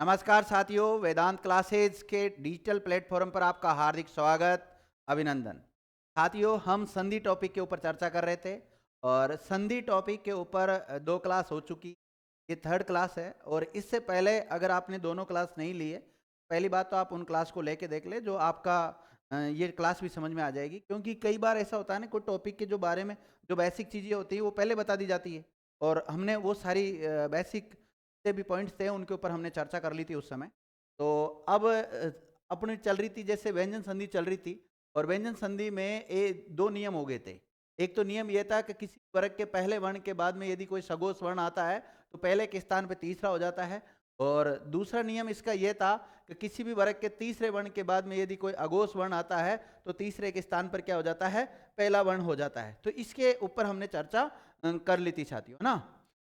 नमस्कार साथियों, वेदांत क्लासेज के डिजिटल प्लेटफॉर्म पर आपका हार्दिक स्वागत, अभिनंदन। साथियों, हम संधि टॉपिक के ऊपर चर्चा कर रहे थे और संधि टॉपिक के ऊपर दो क्लास हो चुकी। ये थर्ड क्लास है और इससे पहले अगर आपने दोनों क्लास नहीं लिए, पहली बात तो आप उन क्लास को लेके देख ले जो आपका ये क्लास भी समझ में आ जाएगी। क्योंकि कई बार ऐसा होता है ना, कोई टॉपिक के जो बारे में जो बेसिक चीज़ें होती है वो पहले बता दी जाती है और हमने वो सारी बेसिक से भी पॉइंट्स थे उनके ऊपर हमने चर्चा कर ली थी उस समय। तो अब अपनी चल रही थी, जैसे व्यंजन संधि चल रही थी और व्यंजन संधि में दो नियम हो गए थे। एक तो नियम यह था कि किसी वर्ग के पहले वर्ण के बाद में यदि कोई सगोश वर्ण आता है तो पहले के स्थान पर तीसरा हो जाता है। और दूसरा नियम इसका यह था कि किसी भी वर्ग के तीसरे वर्ण के बाद में यदि कोई अघोष वर्ण आता है तो तीसरे के स्थान पर क्या हो जाता है, पहला वर्ण हो जाता है। तो इसके ऊपर हमने चर्चा कर ली थी साथियों, ना।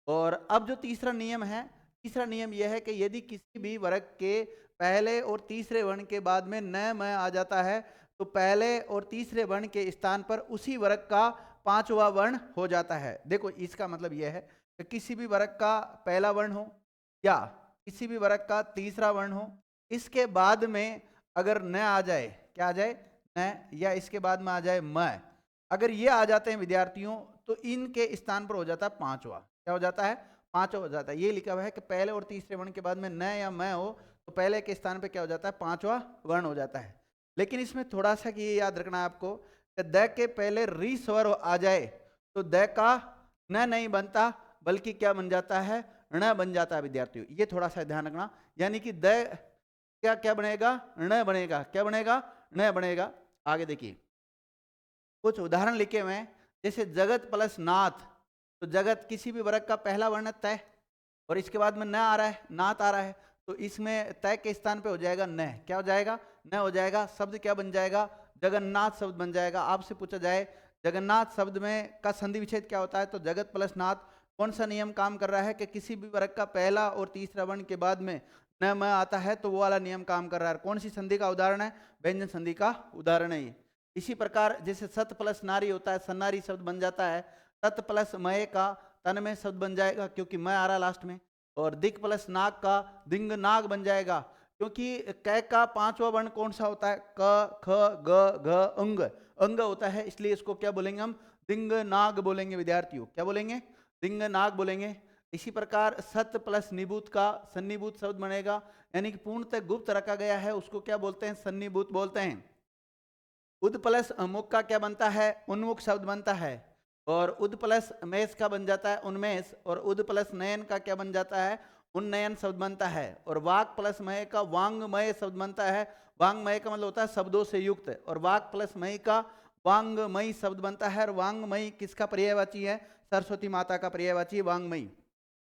और अब जो तीसरा नियम है, तीसरा नियम यह है कि यदि किसी भी वर्ग के पहले और तीसरे वर्ण के बाद में न म आ जाता है तो पहले और तीसरे वर्ण के स्थान पर उसी वर्ग का पांचवा वर्ण हो जाता है। देखो, इसका मतलब यह है कि किसी भी वर्ग का पहला वर्ण हो या किसी भी वर्ग का तीसरा वर्ण हो, इसके बाद में अगर न आ जाए, क्या आ जाए, न, या इसके बाद में आ जाए म, अगर ये आ जाते हैं विद्यार्थियों तो इनके स्थान पर हो जाता है पांचवा। क्या हो जाता है, पांचवा हो जाता है। ये लिखा हुआ है कि पहले और तीसरे वर्ण के बाद में न या मैं हो तो पहले के स्थान पे क्या हो जाता है, पांचवा वर्ण हो जाता है। लेकिन इसमें थोड़ा सा ये याद रखना है आपको कि द के पहले री स्वर आ जाए तो द का न नहीं बनता बल्कि क्या बन जाता है, ण बन जाता है विद्यार्थियों। ये थोड़ा सा ध्यान रखना। यानी कि द क्या क्या बनेगा, ण बनेगा। क्या बनेगा, ण बनेगा। आगे देखिए, कुछ उदाहरण लिखे हुए हैं। जैसे जगत प्लस नाथ, तो जगत किसी भी वर्ग का पहला वर्ण तय और इसके बाद में न आ रहा है, नाथ आ रहा है, तो इसमें तय के स्थान पे हो जाएगा न। क्या हो जाएगा, न हो जाएगा। शब्द क्या बन जाएगा, जगन्नाथ शब्द बन जाएगा। आपसे पूछा जाए जगन्नाथ शब्द में का संधि विच्छेद क्या होता है, तो जगत प्लस नाथ। कौन सा नियम काम कर रहा है कि किसी भी वर्ग का पहला और तीसरा वर्ण के बाद में न म आता है तो वो वाला नियम काम कर रहा है। कौन सी संधि का उदाहरण है, व्यंजन संधि का उदाहरण है ये। इसी प्रकार जैसे सत प्लस नारी होता है, सन्नारी शब्द बन जाता है। तत् प्लस मय का तन में शब्द बन जाएगा क्योंकि मैं आ रहा लास्ट में। और दिक प्लस नाग का दिंग नाग बन जाएगा क्योंकि कै का पांचवा वर्ण कौन सा होता है, क ख ग घ अंग, अंग होता है, इसलिए इसको क्या बोलेंगे हम, दिंग नाग बोलेंगे विद्यार्थियों। क्या बोलेंगे, दिंग नाग बोलेंगे। इसी प्रकार सत प्लस निभूत का सन्निभूत शब्द बनेगा, यानी कि पूर्णतः गुप्त रखा गया है उसको क्या बोलते हैं, सन्निभूत बोलते हैं। उद प्लस मुख का क्या बनता है, उन्मुख शब्द बनता है। और उद प्लस मेष का बन जाता है उन्मेष। और उद प्लस नयन का क्या बन जाता है, उन्नयन शब्द बनता है। और वाक प्लस मय का वांगमय शब्द बनता है। वांगमय का मतलब होता है शब्दों से युक्त। और वाक प्लस मय का वांगमयी शब्द बनता है। और वांगमयी किसका पर्यायवाची है, सरस्वती माता का पर्यायवाची है वांगमयी।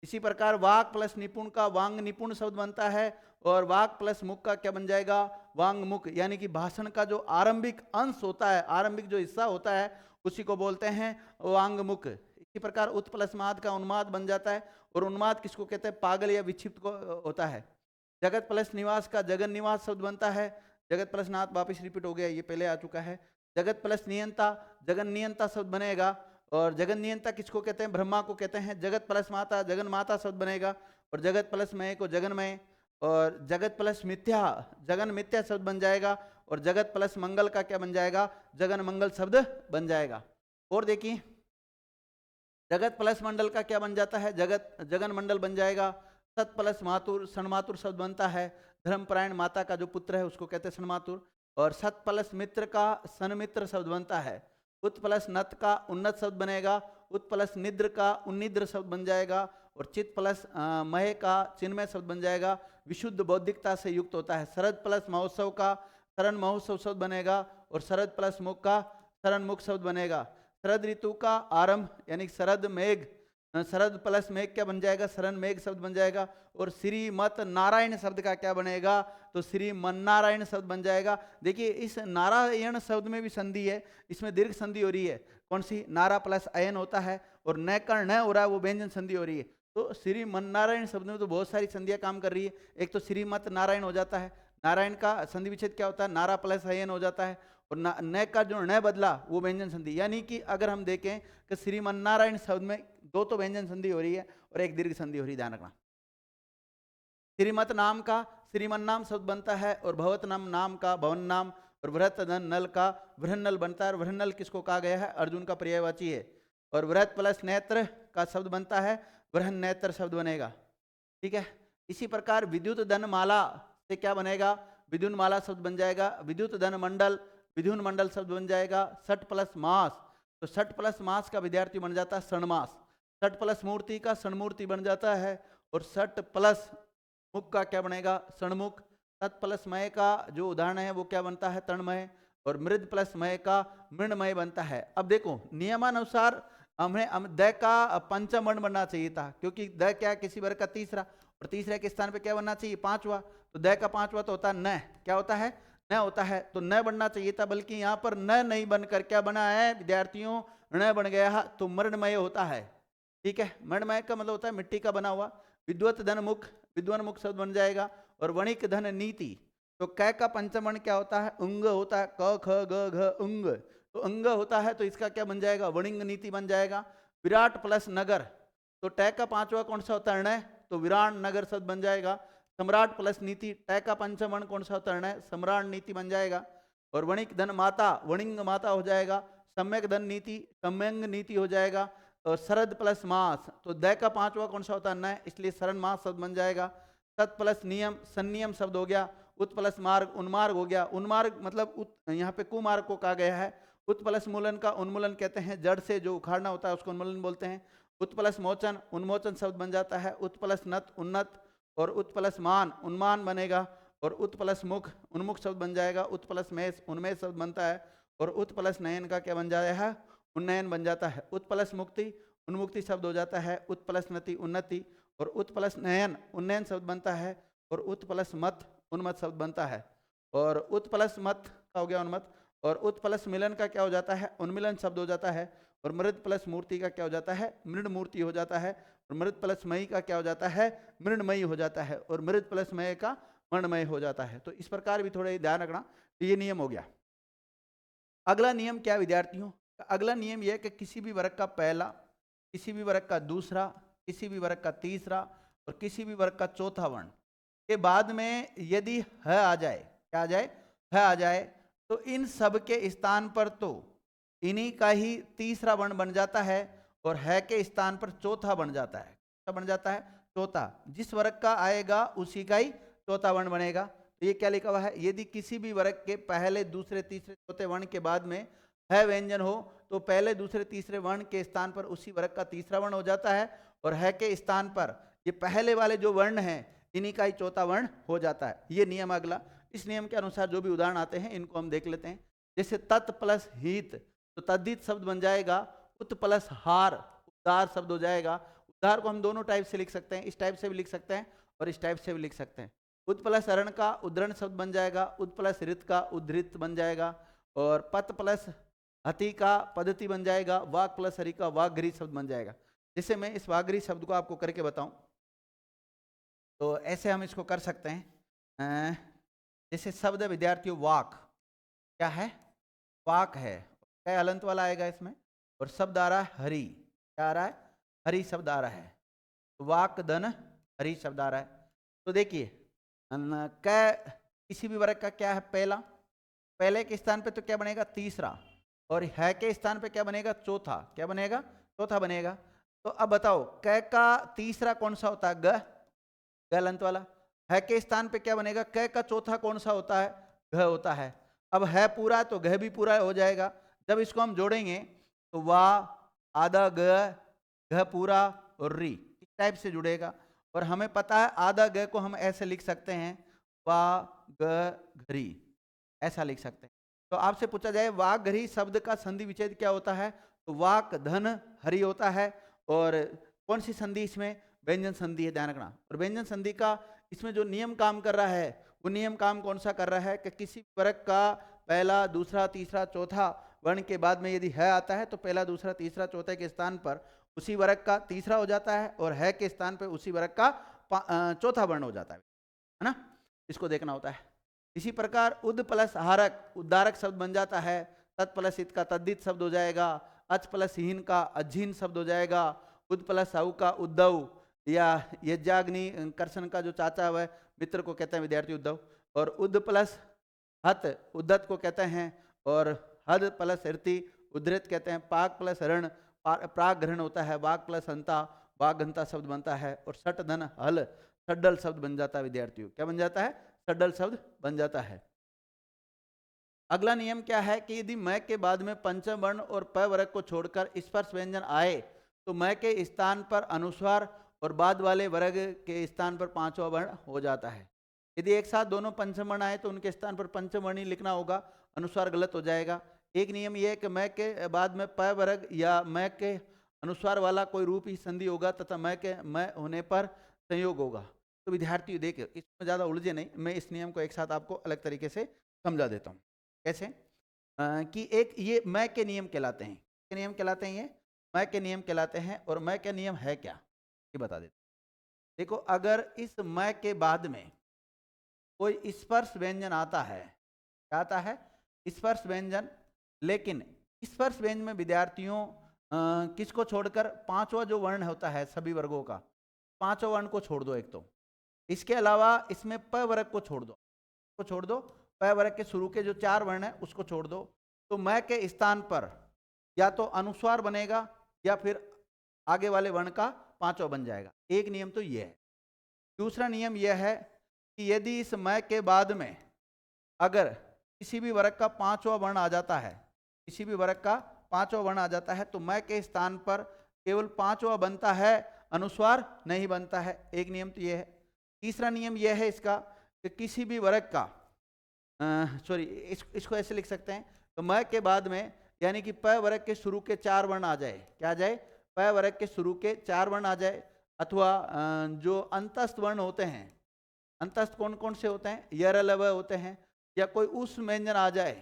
इसी प्रकार वाक प्लस निपुण का वांग निपुण शब्द बनता है। और वाक प्लस मुख का क्या बन जाएगा, वांग मुख। यानी कि भाषण का जो आरंभिक अंश होता है, आरंभिक जो हिस्सा होता है उसी को बोलते हैं वांग मुख। इसी प्रकार उत प्लस माद का उन्माद बन जाता है। और उन्माद किसको कहते हैं, पागल या विक्षिप्त को होता है। जगत प्लस निवास का जगन निवास शब्द बनता है। जगत प्लस नाथ वापिस रिपीट हो गया, ये पहले आ चुका है। जगत प्लस नियंता, जगन नियंता शब्द बनेगा। और जगन नियंता किसको कहते हैं, ब्रह्मा को कहते हैं। जगत प्लस माता जगन माता शब्द बनेगा। और जगत प्लस मय को जगनमय। और जगत प्लस मिथ्या, जगन मिथ्या शब्द बन जाएगा। और जगत प्लस मंगल का क्या बन जाएगा, जगन मंगल शब्द बन जाएगा। और देखिए, जगत प्लस मंडल का क्या बन जाता है, जगत जगन मंडल बन जाएगा। सत प्लस मातुर सन्मातुर शब्द बनता है। धर्मपरायण माता का जो पुत्र है उसको कहते हैं सन्मातुर। और सत प्लस मित्र का सन्मित्र शब्द बनता है। उत प्लस नत का उन्नत शब्द बनेगा। उत प्लस निद्र का उन्निद्र शब्द बन जाएगा। और चित प्लस मय का चिन्मय शब्द बन जाएगा। विशुद्ध बौद्धिकता से युक्त होता है। शरद प्लस महोत्सव का शरण महोत्सव शब्द बनेगा। और शरद प्लस मुख का शरण मुख शब्द बनेगा। शरद ऋतु का आरंभ यानी शरद मेघ, शरद प्लस मेघ क्या बन जाएगा, शरण मेघ शब्द बन जाएगा। और श्रीमत नारायण शब्द का क्या बनेगा, तो श्रीमन नारायण शब्द बन जाएगा। देखिए, इस नारायण शब्द में भी संधि है, इसमें दीर्घ संधि हो रही है। कौन सी, नारा प्लस अयन होता है और न कर न हो रहा है, वो व्यंजन संधि हो रही है। तो श्रीमन नारायण शब्द में तो बहुत सारी संधियां काम कर रही है। एक तो श्रीमत नारायण हो जाता है, नारायण का संधि विच्छेद क्या होता है, नारा प्लस अयन हो जाता है। और न का जो न बदला वो व्यंजन संधि। यानी कि अगर हम देखें कि श्रीमन नारायण शब्द में दो तो व्यंजन संधि हो रही है और एक दीर्घ संधि हो रही है, ध्यान रखना। श्रीमत नाम का श्रीमन नाम शब्द बनता है, और भवत नाम नाम का भवन नाम, और वृहत नल का वृहन्नल बनता है। और वृहन्नल किसको कहा गया है? अर्जुन का पर्यायवाची है। और वृहत प्लस नेत्र का शब्द बनता है, वृहन नेत्र शब्द बनेगा। ठीक है। इसी प्रकार विद्युत धन माला से क्या बनेगा? विद्युन माला शब्द बन जाएगा। विद्युत धन मंडल, विद्युन मंडल शब्द बन जाएगा। षट प्लस मास, तो षट प्लस मास का विद्यार्थी बन जाता है षणमास। षट प्लस मूर्ति का षणमूर्ति बन जाता है। और षट प्लस मुख का क्या बनेगा? षणमुख। तत् प्लस मय का जो उदाहरण है वो क्या बनता है? तन्मय। और मृद प्लस मय का मृणमय बनता है। अब देखो नियमानुसार हमें द का पंचम वर्ण बनना चाहिए था, क्योंकि द क्या? किसी वर्ग का तीसरा, और तीसरे के स्थान पे क्या बनना चाहिए? पांचवा। तो द का पांचवा तो होता है न। क्या होता है? न होता है। तो न बनना चाहिए था, बल्कि यहाँ पर न नहीं बनकर क्या बना है विद्यार्थियों? न बन गया, तो मृणमय होता है। ठीक है। मृणमय का मतलब होता है मिट्टी का बना हुआ। विद्वत धन मुख, विद्वान मुख शब्द बन जाएगा। और वणिक धन नीति, तो कै का पंचम वर्ण क्या होता है? उंग होता है। क ख ग घ उंग, तो अंग होता है, तो इसका क्या बन जाएगा? वणिंग नीति बन जाएगा। विराट प्लस नगर, तो टै का पांचवा कौन सा होता है? तो विराट नगर शब्द बन जाएगा। सम्राट प्लस नीति, टै का पंचम वर्ण कौन सा होता है? सम्राट नीति बन जाएगा। और वणिक धन माता, वणिंग माता हो जाएगा। सम्यक धन नीति, सम्यंग नीति हो जाएगा। और शरद प्लस मास, तो द का पांचवा कौन सा होता है? न, इसलिए शरण मास शब्द बन जाएगा। तत् प्लस नियम, संनियम शब्द हो गया। उत प्लस मार्ग, उन्मार्ग हो गया। उन्मार्ग मतलब यहाँ पे कुमार्ग को कहा गया है। उत प्लस मूलन का उन्मूलन कहते हैं, जड़ से जो उखाड़ना होता है उसको उन्मूलन बोलते हैं। उत प्लस मोचन, उन्मोचन शब्द बन जाता है। उत प्लस नत, उन्नत। और उत प्लस मान, उन्मान बनेगा। और उत प्लस मुख, उन्मुख शब्द बन जाएगा। उत प्लस मेष, उन्मेष शब्द बनता है। और उत प्लस नयन का क्या बन जाएगा? उन्नयन बन जाता है। उत प्लस मुक्ति, उन्मुक्ति शब्द हो जाता है। उत प्लस नति, उन्नति। और उत प्लस नयन, उन्नयन शब्द बनता है। और उत प्लस मत, उन्मत शब्द बनता है। और उत प्लस मत का हो गया उन्मत। और उत प्लस मिलन का क्या हो जाता है? उन्मिलन शब्द हो जाता है। और मृद प्लस मूर्ति का क्या हो जाता है? मृण मूर्ति हो जाता है। और मृद प्लस मई का क्या हो जाता है? मृणमयी हो जाता है। और मृद प्लस मय का मणमय हो जाता है। तो इस प्रकार भी थोड़ा ध्यान रखना। तो ये नियम हो गया। अगला नियम क्या विद्यार्थियों? अगला नियम यह कि किसी भी वर्ग का पहला, किसी भी वर्ग का दूसरा, किसी भी वर्ग का तीसरा और किसी भी वर्ग का चौथा वर्ण के बाद में यदि ह आ जाए, क्या आ जाए? ह आ जाए, तो इन सब के स्थान पर तो इन्हीं का ही तीसरा वर्ण बन जाता है। और है के स्थान पर चौथा बन जाता है। क्या बन जाता है? चौथा। जिस वर्ग का आएगा उसी का ही चौथा वर्ण बनेगा। तो ये क्या लिखा हुआ है? यदि किसी भी वर्ग के पहले, दूसरे, तीसरे, चौथे वर्ण के बाद में है व्यंजन हो, तो पहले, दूसरे, तीसरे वर्ण के स्थान पर उसी वर्ग का तीसरा वर्ण हो जाता है। और है के स्थान पर ये पहले वाले जो वर्ण हैं इन्हीं का ही चौथा वर्ण हो जाता है। ये नियम अगला। इस नियम के अनुसार जो भी उदाहरण आते हैं इनको हम देख लेते हैं। जैसे तत् प्लस हित, तो तद्धित शब्द बन जाएगा। उत प्लस हार, उद्धार शब्द हो जाएगा। उद्धार को हम दोनों टाइप से लिख सकते हैं, इस टाइप से भी लिख सकते हैं और इस टाइप से भी लिख सकते हैं। उत प्लस अरण का उद्धरण शब्द बन जाएगा। उत प्लस ऋत का उद्धृत बन जाएगा। और पत प्लस हति का पद्धति बन जाएगा। वाग प्लस हरि का वाग्घ्री शब्द बन जाएगा। जैसे मैं इस वाग्घ्री शब्द को आपको करके बताऊं, तो ऐसे हम इसको कर सकते हैं। जैसे शब्द विद्यार्थियों वाक, क्या है? वाक है। क्या हलंत वाला आएगा इसमें? और शब्द आ रहा है हरि। क्या आ रहा है? हरि शब्द आ रहा है। वाक धन हरि शब्द आ रहा है। तो देखिए कै किसी भी वर्ग का क्या है? पहला। पहले के स्थान पे तो क्या बनेगा? तीसरा। और है के स्थान पे क्या बनेगा? चौथा। क्या बनेगा? चौथा बनेगा। तो अब बताओ कै का तीसरा कौन सा होता है? ग, गलंत वाला। है के स्थान पे क्या बनेगा? कै का चौथा कौन सा होता है? घ होता है। अब है पूरा तो घ भी पूरा हो जाएगा। जब इसको हम जोड़ेंगे तो वाह, आधा ग, घ पूरा और री, इस टाइप से जुड़ेगा। और हमें पता है आधा ग को हम ऐसे लिख सकते हैं, वा ग घरी, ऐसा लिख सकते हैं। तो आपसे पूछा जाए वाक घरी शब्द का संधि विच्छेद क्या होता है? तो वाक धन हरि होता है। और कौन सी संधि इसमें? व्यंजन संधि है, ध्यान रखना। और व्यंजन संधि का इसमें जो नियम काम कर रहा है वो नियम काम कौन सा कर रहा है कि किसी वर्ग का पहला, दूसरा, तीसरा, चौथा वर्ण के बाद में यदि है आता है तो पहला, दूसरा, तीसरा, चौथे के स्थान पर उसी वर्ग का तीसरा हो जाता है। और है के स्थान पर उसी वर्ग का चौथा वर्ण हो जाता है ना? इसको देखना होता है। इसी प्रकार उद प्लस हारक उद्धारक शब्द बन जाता है। तत् प्लस इत का तद्धित शब्द हो जाएगा। अच प्लस हीन का अज्झीन शब्द हो जाएगा। उद प्लस औ का उद्धव, या यज्ञाग्नि कर्षण का जो चाचा वह मित्र को कहते हैं विद्यार्थी उद्धव, और उद्ध प्लस हत उद्धत को कहते हैं, और हद प्लस हृति उद्धृत कहते हैं, पाक प्लस ऋण प्राग ग्रहण होता है, वाग प्लस हंता वाग घंता शब्द बनता है, और सट धन हल सड्डल शब्द बन जाता है विद्यार्थियों। क्या बन जाता है? सड्डल शब्द बन जाता है। अगला नियम क्या है कि यदि मैं के बाद में पंचम वर्ण और प वर्ग को छोड़कर स्पर्श व्यंजन आए तो मैं के स्थान पर अनुस्वार और बाद वाले वर्ग के स्थान पर पांचवा वर्ण हो जाता है। यदि एक साथ दोनों पंचम वर्ण आए तो उनके स्थान पर पंचम वर्ण ही लिखना होगा, अनुस्वार गलत हो जाएगा। एक नियम यह है कि मैं के बाद में प वर्ग या मैं के अनुस्वार वाला कोई रूप ही संधि होगा तथा मैं के मैं होने पर संयोग होगा। तो विद्यार्थी देखिए इसमें ज़्यादा उलझे नहीं, मैं इस नियम को एक साथ आपको अलग तरीके से समझा देता हूँ। कैसे? कि एक ये मैं के नियम कहलाते हैं। क्या नियम कहलाते हैं? ये मैं के नियम कहलाते हैं। और मैं के नियम है क्या, ये बता देते। देखो, अगर इस मैं के बाद में कोई स्पर्श व्यंजन आता है, क्या आता है? स्पर्श व्यंजन। लेकिन स्पर्श व्यंजन में विद्यार्थियों किसको छोड़कर पांचवा जो वर्ण होता है सभी वर्गों का, पांचवा वर्ण को छोड़ दो एक तो। इसके अलावा इसमें प वर्ग को छोड़ दो, को छोड़ दो, प वर्ग के शुरू के जो चार वर्ण है उसको छोड़ दो, तो मैं के स्थान पर या तो अनुस्वार बनेगा या फिर आगे वाले वर्ण का पांचवा बन जाएगा। एक नियम तो यह है। दूसरा नियम यह है कि यदि इस मैं के बाद में अगर किसी भी वर्ग का पांचवा वर्ण आ जाता है, किसी भी वर्ग का पांचवा वर्ण आ जाता है, तो मैं के स्थान पर केवल पांचवा बनता है, अनुस्वार नहीं बनता है। एक नियम तो यह है। तीसरा नियम यह है इसका कि किसी भी वर्ग का इसको ऐसे लिख सकते हैं, तो मैं के बाद में यानी कि प वर्ग के शुरू के चार वर्ण आ जाए। क्या आ जाए? प वर्ग के शुरू के चार वर्ण आ जाए, अथवा जो अंतस्थ वर्ण होते हैं, अंतस्थ कौन कौन से होते हैं? यर लव होते हैं, या कोई उस व्यंजन आ जाए।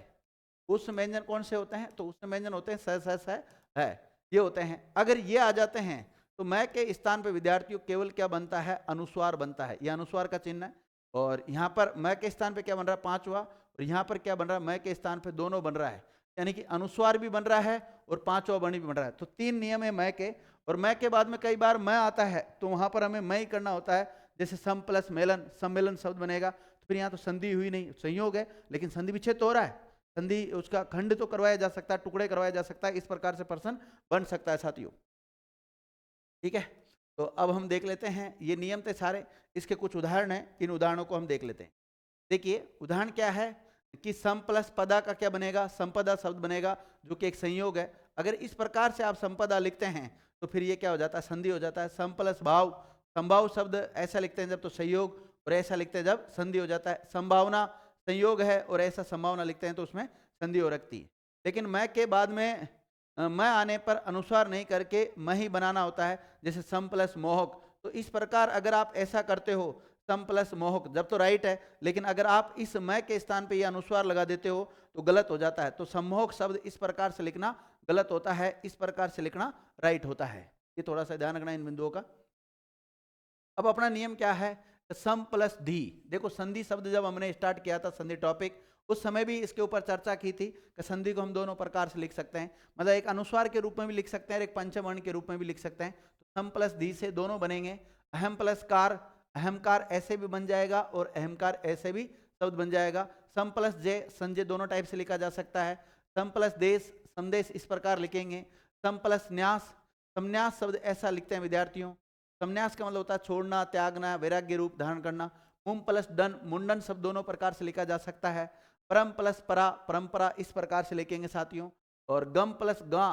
उस व्यंजन कौन से होते हैं? तो उस व्यंजन होते हैं स है, ये होते हैं। अगर ये आ जाते हैं तो मैं के स्थान पर विद्यार्थियों केवल क्या बनता है? अनुस्वार बनता है। यह अनुस्वार का चिन्ह है। और यहाँ पर मैं के स्थान पे क्या बन रहा है? पांचवा। और यहाँ पर क्या बन रहा है? मैं के स्थान पे दोनों बन रहा है, यानी कि अनुस्वार भी बन रहा है और पांचवा वर्ण भी बन रहा है। तो तीन नियम है मैं के। और मैं के बाद में कई बार मैं आता है तो वहां पर हमें मैं ही करना होता है। जैसे सम प्लस मेलन, सम्मेलन शब्द बनेगा, तो फिर यहाँ तो संधि हुई नहीं, संयोग है, लेकिन संधि विच्छेद तो हो रहा है। संधि उसका खंड तो करवाया जा सकता है, टुकड़े करवाया जा सकता है, इस प्रकार से पर्सन बन सकता है साथियों। ठीक है, तो अब हम देख लेते हैं, ये नियम थे सारे, इसके कुछ उदाहरण हैं, इन उदाहरणों को हम देख लेते हैं। देखिए उदाहरण क्या है कि सम प्लस पदा का क्या बनेगा? संपदा शब्द बनेगा, जो कि एक संयोग है। अगर इस प्रकार से आप संपदा लिखते हैं तो फिर ये क्या हो जाता है? संधि हो जाता है। सम प्लस भाव, संभाव शब्द ऐसा लिखते हैं जब तो संयोग, और ऐसा लिखते हैं जब संधि हो जाता है। संभावना संयोग है और ऐसा संभावना लिखते हैं तो उसमें संधि हो रखती है। लेकिन मैं के बाद में मैं आने पर अनुस्वार नहीं करके मैं ही बनाना होता है, जैसे सम प्लस मोहक। तो इस प्रकार अगर आप ऐसा करते हो, सम प्लस मोहक, जब तो राइट है, लेकिन अगर आप इस मैं के स्थान पे ये अनुस्वार लगा देते हो तो गलत हो जाता है। तो सम्मोहक शब्द इस प्रकार से लिखना गलत होता है, इस प्रकार से लिखना राइट होता है। ये थोड़ा सा ध्यान रखना इन बिंदुओं का। अब अपना नियम क्या है? सम प्लस धी। देखो संधि शब्द जब हमने स्टार्ट किया था संधि टॉपिक, उस समय भी इसके ऊपर चर्चा की थी कि संधि को हम दोनों प्रकार से लिख सकते हैं, मतलब एक अनुस्वार के रूप में भी लिख सकते हैं, एक पंचम वर्ण के रूप में भी लिख सकते हैं। तो सम प्लस धी से दोनों बनेंगे। अहम प्लस कार, अहमकार ऐसे भी बन जाएगा और अहमकार ऐसे भी शब्द बन जाएगा। सम प्लस जय, संजय दोनों टाइप से लिखा जा सकता है। सम प्लस देश, संदेश इस प्रकार लिखेंगे। सम प्लस न्यास, समन्यास शब्द ऐसा लिखते हैं विद्यार्थियों। समन्यास का मतलब होता है छोड़ना, त्यागना, वैराग्य रूप धारण करना। मुम प्लस डन, मुंडन शब्द दोनों प्रकार से लिखा जा सकता है। परम प्लस परा, परंपरा इस प्रकार से लिखेंगे साथियों। और गम प्लस गा,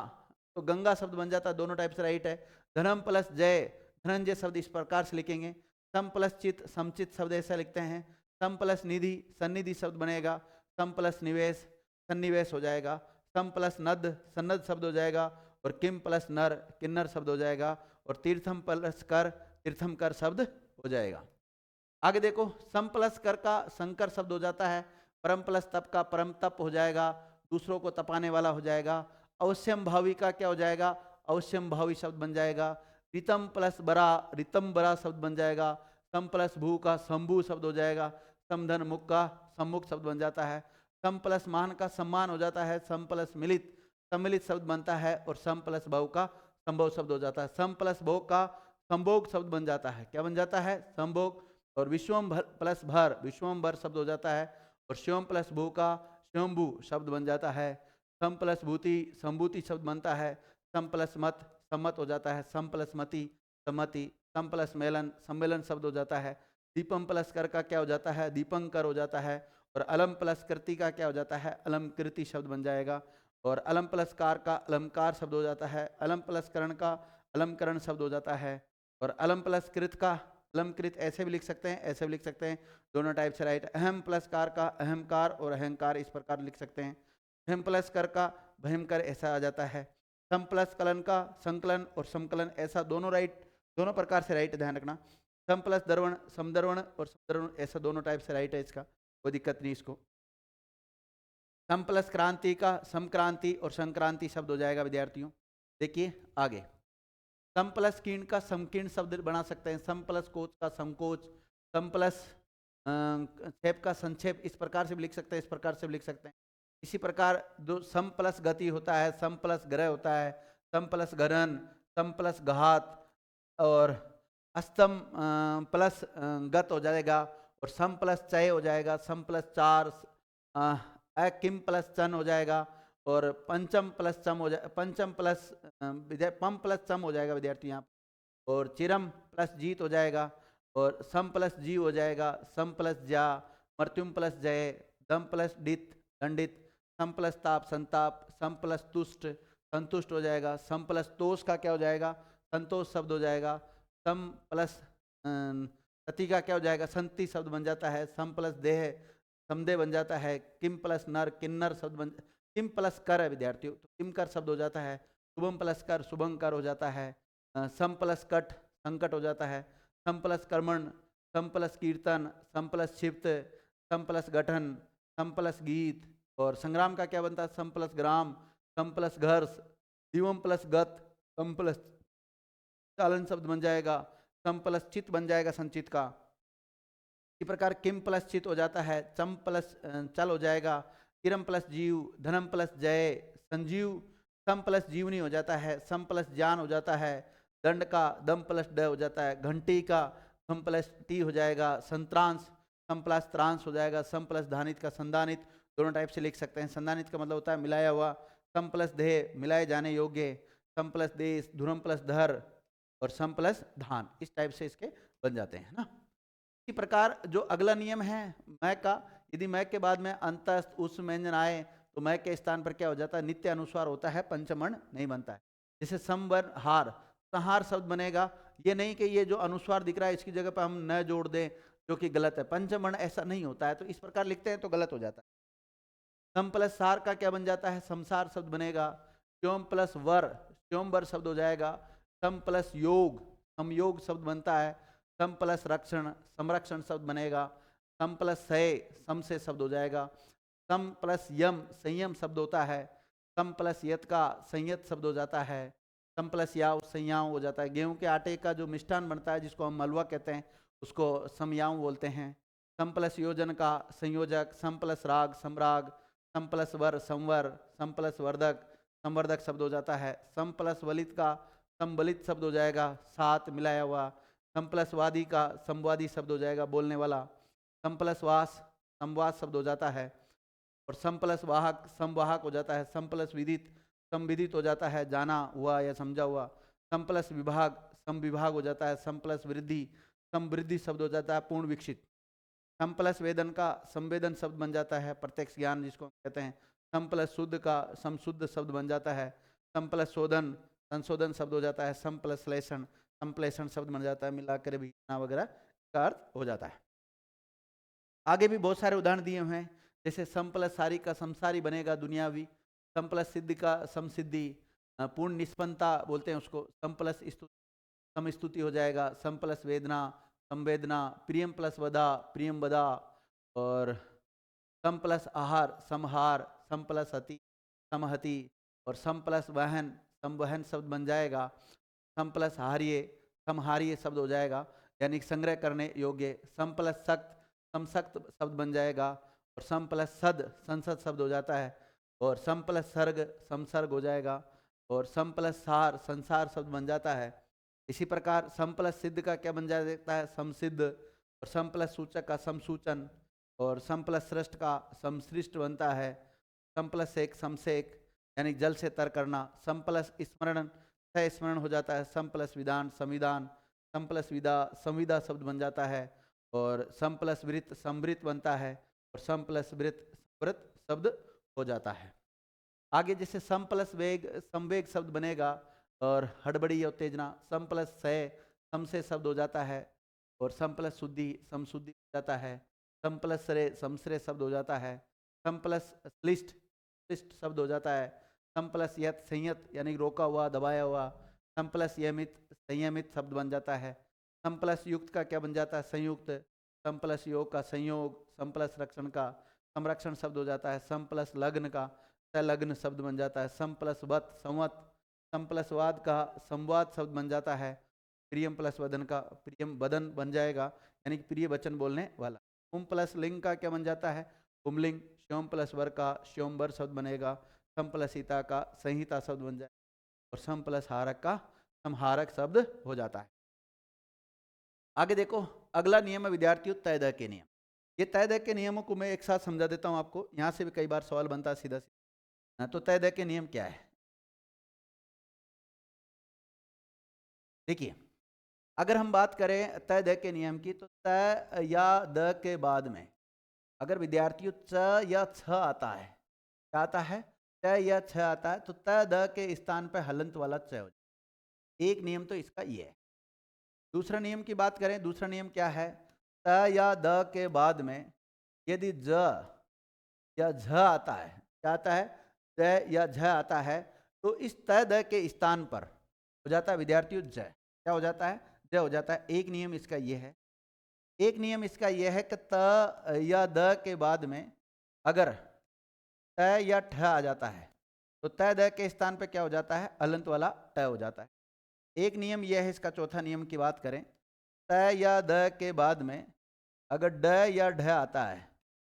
तो गंगा शब्द बन जाता है, दोनों टाइप से राइट है। धर्म प्लस जय, धनंजय शब्द इस प्रकार से लिखेंगे। सम प्लस चित, समचित शब्द ऐसा लिखते हैं। सम प्लस निधि, सन्निधि शब्द बनेगा। सम प्लस निवेश, सन्निवेश हो जाएगा। सम प्लस नद, सन्नद शब्द हो जाएगा। और किम प्लस नर, किन्नर शब्द हो जाएगा। और तीर्थम प्लस कर, तीर्थम कर शब्द हो जाएगा। आगे देखो, सम प्लस कर का संकर शब्द हो जाता है। परम प्लस तप का परम तप हो जाएगा, दूसरों को तपाने वाला हो जाएगा। अवश्यम भावी का क्या हो जाएगा? अवश्यम भावी शब्द बन जाएगा। रितम प्लस बरा, रितम बरा शब्द बन जाएगा। सम प्लस भू का शंभू शब्द हो जाएगा। समधन मुख का सम्मुख शब्द बन जाता है। सम प्लस मान का सम्मान हो जाता है। सम प्लस मिलित, सम्मिलित शब्द बनता है। और सम प्लस बहु का संभव शब्द हो जाता है। सम प्लस बहु का संभोग शब्द बन जाता है। क्या बन जाता है? संभोग। और विश्वम प्लस भर, विश्वम्भर शब्द हो जाता है। और शिवम प्लस भू का शिवम्भू शब्द बन जाता है। सम प्लस भूति संभूति शब्द बनता है। सम प्लस मत सम्मत हो जाता है। सम प्लस मति सम्मति। सम प्लस मेलन सम्मेलन शब्द हो जाता है। दीपम प्लस कर का क्या हो जाता है? दीपंकर हो जाता है। और अलम प्लस कृति का क्या हो जाता है? अलमकृति शब्द बन जाएगा। और अलम प्लस कार का अलमकार शब्द हो जाता है। अलम प्लस करण का अलमकरण शब्द हो जाता है। और अलम प्लस कृत का अलमकृत, ऐसे भी लिख सकते हैं, ऐसे भी लिख सकते हैं, दोनों टाइप से राइट। अहम प्लस कार का अहमकार और अहंकार इस प्रकार लिख सकते हैं। भयम प्लस कर का भयंकर ऐसा आ जाता है। सम प्लस कलन का संकलन और समकलन, ऐसा दोनों राइट, दोनों प्रकार से राइट, ध्यान रखना। सम प्लस दर्वण समदर्वण और समदर्वण, ऐसा दोनों टाइप से राइट है, इसका कोई दिक्कत नहीं इसको। सम प्लस क्रांति का समक्रांति और संक्रांति शब्द हो जाएगा विद्यार्थियों। देखिए आगे, सम प्लस कीर्ण का समकीर्ण शब्द बना सकते हैं। सम प्लस कोच का समकोच, सम प्लस क्षेप का संक्षेप, इस प्रकार से भी लिख सकते हैं, इस प्रकार से भी लिख सकते हैं। इसी प्रकार जो सम प्लस गति होता है, सम प्लस ग्रह होता है, सम प्लस गरन, सम प्लस घात और अस्तम प्लस गत हो जाएगा। और सम प्लस चय हो जाएगा। सम प्लस चार किम प्लस चन हो जाएगा। और पंचम प्लस चम हो जाए, पंचम प्लस पम प्लस चम हो जाएगा विद्यार्थी यहाँ। और चिरम प्लस जीत हो जाएगा। और सम प्लस जी हो जाएगा। सम प्लस जा, मृत्युम प्लस जय, दम प्लस डित दंडित, सम प्लस ताप संताप, सम प्लस तुष्ट संतुष्ट हो जाएगा। सम प्लस तोष का क्या हो जाएगा? संतोष शब्द हो जाएगा। सम प्लस सती का क्या हो जाएगा? संति शब्द बन जाता है। सम प्लस देह समदे बन जाता है। किम प्लस नर किन्नर शब्द बन, किम प्लस कर है विद्यार्थियों, तो किम कर शब्द हो जाता है। शुभम प्लस कर शुभंकर हो जाता है। सम प्लस कट संकट हो जाता है। सम प्लस कर्मण, सम प्लस कीर्तन, सम प्लस क्षिप्त, सम प्लस गठन, सम प्लस गीत। और संग्राम का क्या बनता है? सम प्लस ग्राम, सम प्लस घर्ष, दिवम प्लस गत, सम प्लस चालन शब्द बन जाएगा। सम प्लस चित बन जाएगा संचित का। इसी प्रकार किम प्लस चित हो जाता है। चम प्लस चल हो जाएगा। किरम प्लस जीव, धनम प्लस जय संजीव, सम प्लस जीवनी हो जाता है। सम प्लस ज्ञान हो जाता है। दंड का दम प्लस ड हो जाता है। घंटी का सम प्लस टी हो जाएगा। संत्रांश सम प्लस त्रांश हो जाएगा। सम प्लस धानित का संदानित, दोनों टाइप से लिख सकते हैं। संदानित का मतलब होता है मिलाया हुआ। सम प्लस देह मिलाए जाने योग्य। सम प्लस देश, धुरम प्लस धर और सम प्लस धान, इस टाइप से इसके बन जाते हैं ना। इसी प्रकार जो अगला नियम है मैं का, यदि मैं के बाद में अंतस्थ उस व्यंजन आए तो मैं के स्थान पर क्या हो जाता है? नित्य अनुस्वार होता है, पंचमण नहीं बनता है। जैसे समवर हार, संहार शब्द बनेगा। ये नहीं कि ये जो अनुस्वार दिख रहा है इसकी जगह पर हम न जोड़ दें, जो कि गलत है। पंचमण ऐसा नहीं होता है, तो इस प्रकार लिखते हैं तो गलत हो जाता है। सम प्लस सार का क्या बन जाता है? संसार शब्द बनेगा। श्योम प्लस वर, श्योमवर शब्द हो जाएगा। सम प्लस योग, समयोग शब्द बनता है। सम प्लस रक्षण, संरक्षण शब्द बनेगा। सम प्लस सय, सम से शब्द हो जाएगा। सम प्लस यम, संयम शब्द होता है। सम प्लस यत का संयत शब्द हो जाता है। सम प्लस याव, संयाव हो जाता है। गेहूं के आटे का जो मिष्ठान बनता है जिसको हम मलवा कहते हैं उसको समयाव बोलते हैं। सम प्लस योजन का संयोजक। सम प्लस राग सम्राग। सम प्लस वर संवर। सम प्लस वर्धक, संवर्धक शब्द हो जाता है। सम प्लस वलित का संबलित शब्द हो जाएगा, सात मिलाया हुआ। सम प्लस वादी का संवादी शब्द हो जाएगा, बोलने वाला। सम प्लस वास, संवाद शब्द हो जाता है। और सम प्लस वाहक, संवाहक हो जाता है। सम प्लस विदित, संविदित हो जाता है, जाना हुआ या समझा हुआ। सम प्लस विभाग, संविभाग हो जाता है। सम प्लस वृद्धि, समवृद्धि शब्द हो जाता है, पूर्ण विकसित। सम प्लस वेदन का संवेदन शब्द बन जाता है, प्रत्यक्ष ज्ञान जिसको हम कहते हैं। सम प्लस शुद्ध का समशुद्ध शब्द बन जाता है। सम प्लस शोधन, संशोधन शब्द हो जाता है। सम प्लस लेशन, संप्लेषण शब्द बन जाता है, मिलाकर भी वगैरह का अर्थ हो जाता है। आगे भी बहुत सारे उदाहरण दिए हुए हैं, जैसे सम प्लस सारी का संसारी बनेगा, दुनियावी। सम प्लस सिद्धि का समसिद्धि, पूर्ण निष्पन्नता बोलते हैं उसको। सम प्लस समस्तुति हो जाएगा। सम प्लस वेदना, संवेदना। प्रियम प्लस वधा, प्रियम वधा। और सम प्लस आहार, समहार। सम प्लस हति, समहति। और सम प्लस वहन, संवहन शब्द बन जाएगा। सम प्लस हार्य, समहार्य शब्द हो जाएगा, यानी संग्रह करने योग्य। सम प्लस सक्त, समसक्त शब्द बन जाएगा। और सम प्लस सद, संसद शब्द हो जाता है। और सम प्लस सर्ग, संसर्ग हो जाएगा। और सम प्लस सार, संसार शब्द बन जाता है। इसी प्रकार सम प्लस सिद्ध का क्या बन जाता है, समसिद्ध। और सम प्लस सूचक का समसूचन, और सम प्लस सृष्ट का समसृष्ट बनता है। सम प्लस एक समसेक, यानी जल से तर करना। सम प्लस स्मरण स्मरण हो जाता है। सम प्लस विधान संविधान। सम प्लस विदा संविदा शब्द बन जाता है। और सम प्लस वृत्त समवृत्त बनता है। और सम प्लस वृत्त व्रत शब्द हो जाता है। आगे जैसे सम प्लस वेग समवेग शब्द बनेगा। और हड़बड़ी या उत्तेजना सम प्लस सय समसे शब्द हो जाता है। और सम प्लस शुद्धि समशुद्धि हो जाता है। सम प्लस श्रेय समश्रेय शब्द हो जाता है। सम प्लस श्लिष्ट श्लिष्ट शब्द हो जाता है। सम प्लस यत संयत यानी रोका हुआ दबाया हुआ। सम प्लस यमित संयमित शब्द बन जाता है। सम प्लस युक्त का क्या बन जाता है, संयुक्त। सम प्लस योग का संयोग। सम प्लस रक्षण का संरक्षण शब्द हो जाता है। सम प्लस लग्न का संलग्न शब्द बन जाता है। सम प्लस वत संवत। सम प्लस वाद का संवाद शब्द बन जाता है। प्रियम प्लस वदन का प्रियम वदन बन जाएगा, यानी कि प्रिय वचन बोलने वाला। पुम प्लस लिंग का क्या बन जाता है, पुमलिंग। श्योम प्लस वर का श्योमवर शब्द बनेगा। सम प्लस सीता का संहिता शब्द बन जाएगा। और सम प्लस हारक का समहारक शब्द हो जाता है। आगे देखो, अगला नियम है विद्यार्थियों तय दय के नियम। ये तय दय के नियमों को मैं एक साथ समझा देता हूं आपको, यहां से भी कई बार सवाल बनता है सीधा सीधा। तो तय दय के नियम क्या है, देखिए अगर हम बात करें तय दय के नियम की, तो तय या द के बाद में अगर विद्यार्थियों च या छ आता है, क्या आता है, तय या छ आता है, तो तय द के स्थान पर हलंत वाला च हो जाए। एक नियम तो इसका ये है। दूसरा नियम की बात करें, दूसरा नियम क्या है, त या द के बाद में यदि ज या झ आता है, क्या आता है, त या झ आता है, तो इस तय द के स्थान पर हो जाता है विद्यार्थियों ज। क्या हो जाता है, ज हो जाता है। एक नियम इसका ये है। एक नियम इसका यह है कि त या द के बाद में अगर त या ठ आ जाता है, तो तय द के स्थान पे क्या हो जाता है, अलंत वाला ट हो जाता है। एक नियम यह है, इसका चौथा नियम की बात करें, त या द के बाद में अगर ड या ढ आता है,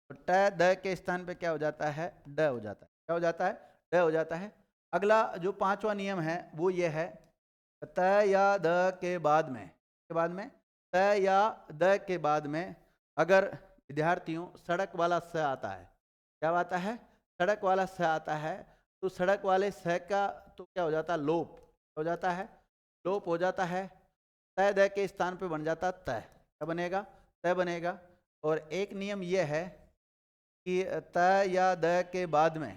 तो ट द के स्थान पे क्या हो जाता है, ड हो जाता है। क्या हो जाता है, ड हो जाता है। अगला जो पांचवा नियम है वो ये है, त या द के बाद में त या द के बाद में अगर विद्यार्थियों सड़क वाला स आता है, क्या आता है, सड़क वाला स आता है, तो सड़क वाले स का तो क्या हो जाता है, लोप हो जाता है, लोप हो जाता है। तय द के स्थान पे बन जाता तय। क्या बनेगा, तय बनेगा। और एक नियम यह है कि त या द के बाद में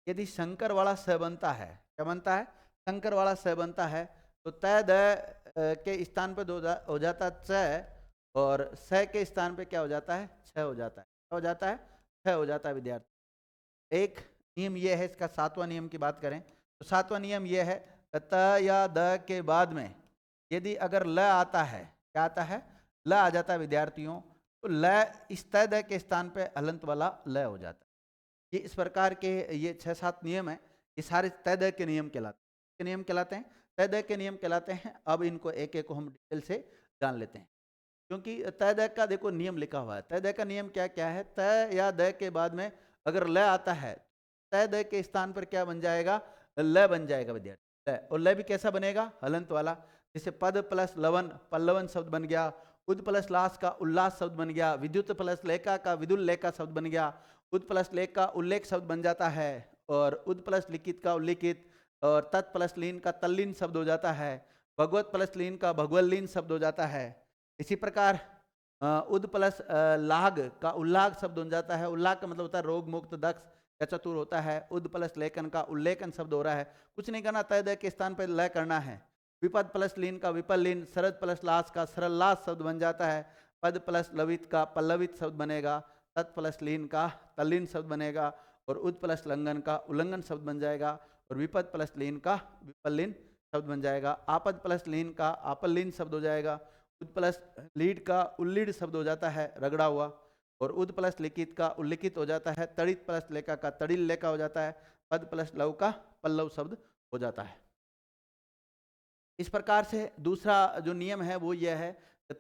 यदि शंकर वाला स बनता है, क्या बनता है, शंकर वाला स बनता है, तो तय द के स्थान पे हो जाता च, और स के स्थान पे क्या हो जाता है, छ हो जाता है। क्या हो जाता है, छ हो जाता है विद्यार्थी। एक नियम यह है, इसका सातवां नियम की बात करें, तो सातवां नियम यह है, त या द के बाद में यदि अगर ल आता है, क्या आता है, ल आ जाता है विद्यार्थियों, तो ल इस तय द के स्थान पे हलंत वाला ल हो जाता है। ये इस प्रकार के ये 6-7 नियम है, ये सारे तय दय के नियम कहलाते हैं, तय दय के नियम कहलाते हैं। अब इनको एक एक को हम डिटेल से जान लेते हैं, क्योंकि तय दय का देखो नियम लिखा हुआ है। तय दय का नियम क्या क्या है, तय या दय के बाद में अगर ल आता है, तय दय के स्थान पर क्या बन जाएगा, ल बन जाएगा विद्यार्थी। ल, और ल भी कैसा बनेगा, हलंत वाला। जैसे पद प्लस लवन पल्लवन शब्द बन गया, उद प्लस लास का उल्लास शब्द बन गया, विद्युत प्लस लेखा का विदुल लेखा शब्द बन गया, उद प्लस लेख का उल्लेख शब्द बन जाता है, और उद प्लस लिखित का उल्लिखित, और तत् प्लस लीन का तल्लीन शब्द हो जाता है, भगवत प्लस लीन का भगवल्लीन शब्द हो जाता है। इसी प्रकार उद प्लस लाग का उल्लाग शब्द हो जाता है। उल्लाग का मतलब होता है रोग मुक्त दक्ष या चतुर होता है। उद प्लस लेखन का उल्लेखन शब्द हो रहा है, कुछ नहीं करना, तय दय के स्थान पर लय करना है। विपद प्लस लीन का विपल्लीन, शरद प्लस लास का सरल लास शब्द बन जाता है। पद प्लस लवित का पल्लवित शब्द बनेगा, तत् प्लस लीन का तल्लीन शब्द बनेगा, और उद प्लस लंघन का उल्लंघन शब्द बन जाएगा, और विपद प्लस लीन का विपल्लीन शब्द बन जाएगा। आपद प्लस लीन का आपल्लीन शब्द हो जाएगा, उद प्लस लीड का उल्लीड शब्द हो जाता है, रगड़ा हुआ, और उद प्लस लिखित का उल्लिखित हो जाता है। तड़ित प्लस लेखा का तड़िल लेखा हो जाता है। पद प्लस लव का पल्लव शब्द हो जाता है। इस प्रकार से दूसरा जो नियम है वो यह है,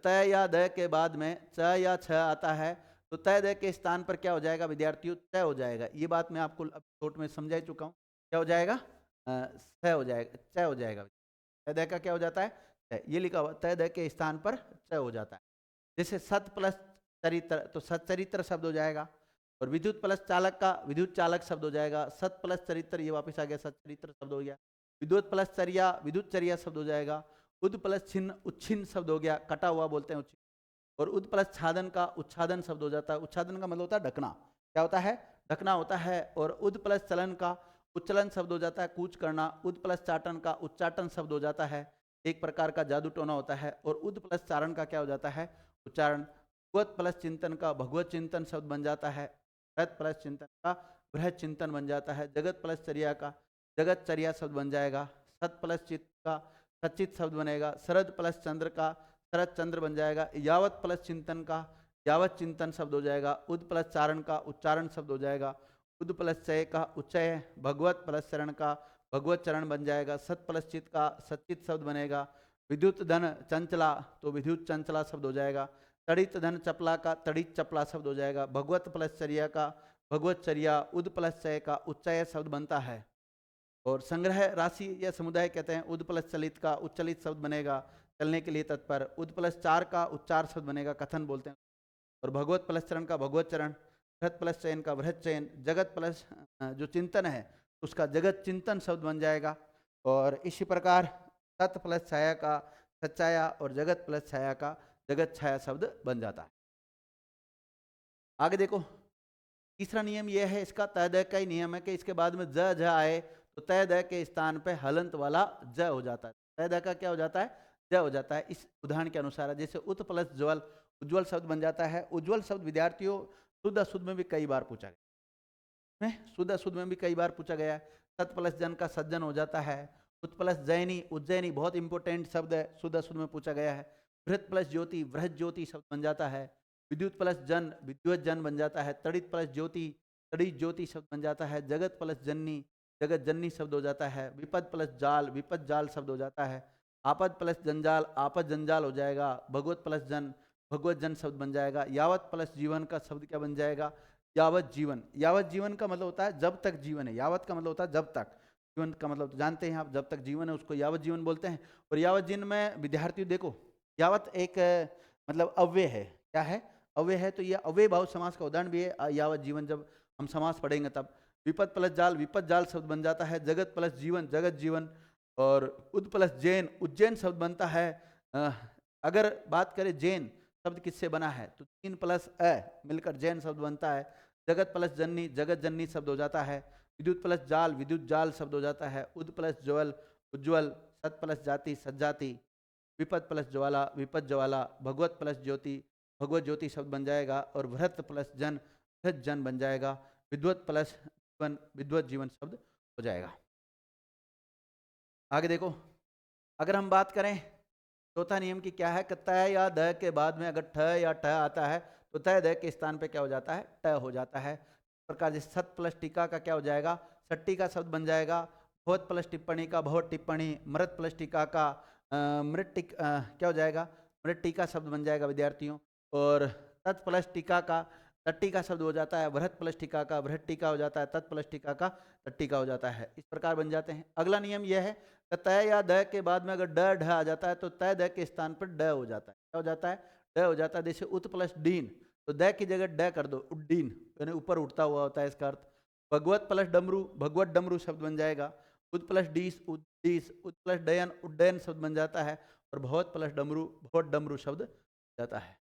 तय या दय के बाद में च या छ आता है, तो तय दय के स्थान पर क्या हो जाएगा विद्यार्थियों, तय हो जाएगा। ये बात मैं आपको अब शॉर्ट में समझा ही चुका हूँ। क्या हो जाएगा, तय हो जाएगा, तय हो जाएगा। तय दय का क्या हो जाता है, ये लिखा हुआ तय द के स्थान पर च हो जाता है। जैसे सत प्लस चरित्र तो सच्चरित्र शब्द हो जाएगा, और विद्युत प्लस चालक का विद्युत चालक शब्द हो जाएगा। सत प्लस चरित्र ये वापस आ गया, सच्चरित्र शब्द हो गया। विद्युत प्लस चर्या विद्युत चर्या शब्द हो जाएगा। उद प्लस छिन्न उच्छिन्न शब्द हो गया, कटा हुआ बोलते हैं उच्छिन्न। और उद प्लस छादन का उच्छादन शब्द हो जाता है। उच्छादन का मतलब होता है ढकना, क्या होता है, ढकना होता है। और उद प्लस चलन का उच्चलन शब्द हो जाता है, कूच करना। उद प्लस चाटन का उच्चाटन शब्द हो जाता है, एक प्रकार का जादू टोना होता है। और उद प्लस चारण का क्या हो जाता है, उच्चारण। भगवत प्लस चिंतन का भगवत चिंतन शब्द बन जाता है। बृहत प्लस चिंतन का बृहत चिंतन बन जाता है। जगत प्लस चर्या का जगत चर्या शब्द बन जाएगा। सत प्लस चित्त का सचित शब्द बनेगा। शरद प्लस चंद्र का शरद चंद्र बन जाएगा। यावत प्लस चिंतन का यावत चिंतन शब्द हो जाएगा। उद प्लस चारण का उच्चारण शब्द हो जाएगा। उद प्लस चय का उच्चय। भगवत प्लस चरण का भगवत चरण बन जाएगा। सत प्लस चित का सचित शब्द बनेगा। विद्युत धन चंचला तो विद्युत चंचला शब्द हो जाएगा। तड़ित धन चपला का तड़ित चपला शब्द हो जाएगा। भगवत प्लस चर्या का भगवत चर्या। उद प्लस चय का उच्चय शब्द बनता है। और संग्रह राशि या समुदाय कहते हैं। उद प्लस चलित का उच्चलित शब्द बनेगा, चलने के लिए तत्पर। उद प्लस चार का उच्चार शब्द बनेगा, कथन बोलते हैं। और भगवत प्लस चरण का भगवत चरण। बृहत प्लस चयन का बृहत चयन। जगत प्लस जो चिंतन है उसका जगत चिंतन शब्द बन जाएगा। और इसी प्रकार सत प्लस छाया का सच्चाया और जगत प्लस छाया का जगत छाया शब्द बन जाता है। आगे देखो, तीसरा नियम यह है, इसका तय द का ही नियम है कि इसके बाद में ज झ आए तो तय द के स्थान पे हलंत वाला ज हो जाता है। तय द का क्या हो जाता है, ज हो जाता है। इस उदाहरण के अनुसार जैसे उत प्लस ज्वल उज्ज्वल शब्द बन जाता है। उज्ज्वल शब्द विद्यार्थियों शुद्ध अशुद्ध में भी कई बार पूछा गया, शुद्ध अशुद्ध में भी कई बार पूछा गया है। सत प्लस जन का सज्जन हो जाता है। उत प्लस जैनी उज्जैनी बहुत इंपॉर्टेंट शब्द है, शुद्ध अशुद्ध में पूछा गया है। बृहत प्लस ज्योति बृहत ज्योति शब्द बन जाता है। विद्युत प्लस जन विद्युत जन बन जाता है। तड़ित प्लस ज्योति तड़ित ज्योति शब्द बन जाता है। जगत प्लस जन्नी जगत जन्नी शब्द हो जाता है। विपद प्लस जाल विपद जाल शब्द हो जाता है। आपद प्लस जंजाल आपद जंजाल हो जाएगा। भगवत प्लस जन भगवत जन शब्द बन जाएगा। यावत प्लस जीवन का शब्द क्या बन जाएगा, यावत जीवन। यावत जीवन का मतलब होता है जब तक जीवन है। यावत का मतलब होता है जब तक, जीवन का मतलब तो जानते हैं आप, जब तक जीवन है उसको यावत जीवन बोलते हैं। और यावत जीवन में विद्यार्थी देखो, यावत एक मतलब अव्यय है, क्या है, अव्यय है। तो ये अव्यय भाव समास का उदाहरण भी है यावत जीवन, जब हम समास पढ़ेंगे तब। विपद प्लस जाल विपद जाल शब्द बन जाता है। जगत प्लस जीवन जगत जीवन। और उद प्लस जैन उज्जैन शब्द बनता है। अगर बात करें जैन शब्द किससे बना है तो 3 प्लस अ मिलकर जैन शब्द बनता है। जगत प्लस जन्नी जगत जन्नी शब्द हो जाता है। विद्युत प्लस जाल विद्युत जाल शब्द हो जाता है। उद प्लस ज्वल उज्ज्वल। सत प्लस जाति सज्जाति। विपद प्लस ज्वाला विपद ज्वाला। भगवत प्लस ज्योति भगवत ज्योति शब्द बन जाएगा। और भरत प्लस जन भरत जन बन जाएगा। विद्वत प्लस जीवन विद्वत जीवन शब्द हो जाएगा। आगे देखो, अगर हम बात करें चौथा नियम की क्या है कि तय या द के बाद में अगर ठ या ठ आता है तो तय द के स्थान पे क्या हो जाता है, ट हो जाता है। इस प्रकार जैसे सत प्लस टीका का क्या हो जाएगा, सट्टी का शब्द बन जाएगा। भवत प्लस टिप्पणी का भवत टिप्पणी। मृत प्लस टीका का मृत क्या हो जाएगा, मृत टीका शब्द बन जाएगा विद्यार्थियों। और तत् प्लस टीका का तट्टी का शब्द हो जाता है। बृहत प्लस टीका का बृहत टीका हो जाता है। तत् प्लस टीका का तट्टी का हो जाता है। इस प्रकार बन जाते हैं। अगला नियम यह है कि तय या द के बाद में अगर ड ढ आ जाता है तो तय द के स्थान पर ड हो जाता है। क्या हो जाता है, ड हो जाता है। जैसे उत प्लस डीन तो द की जगह ड कर दो, उड्डीन, यानी ऊपर उठता हुआ होता है इसका अर्थ। भगवत प्लस डमरू भगवत डमरू शब्द बन जाएगा। उद प्लस डीस उद्दीस उद प्लस डयन उड्डयन शब्द बन जाता है। और भवत प्लस डमरू भवत डमरू शब्द जाता है।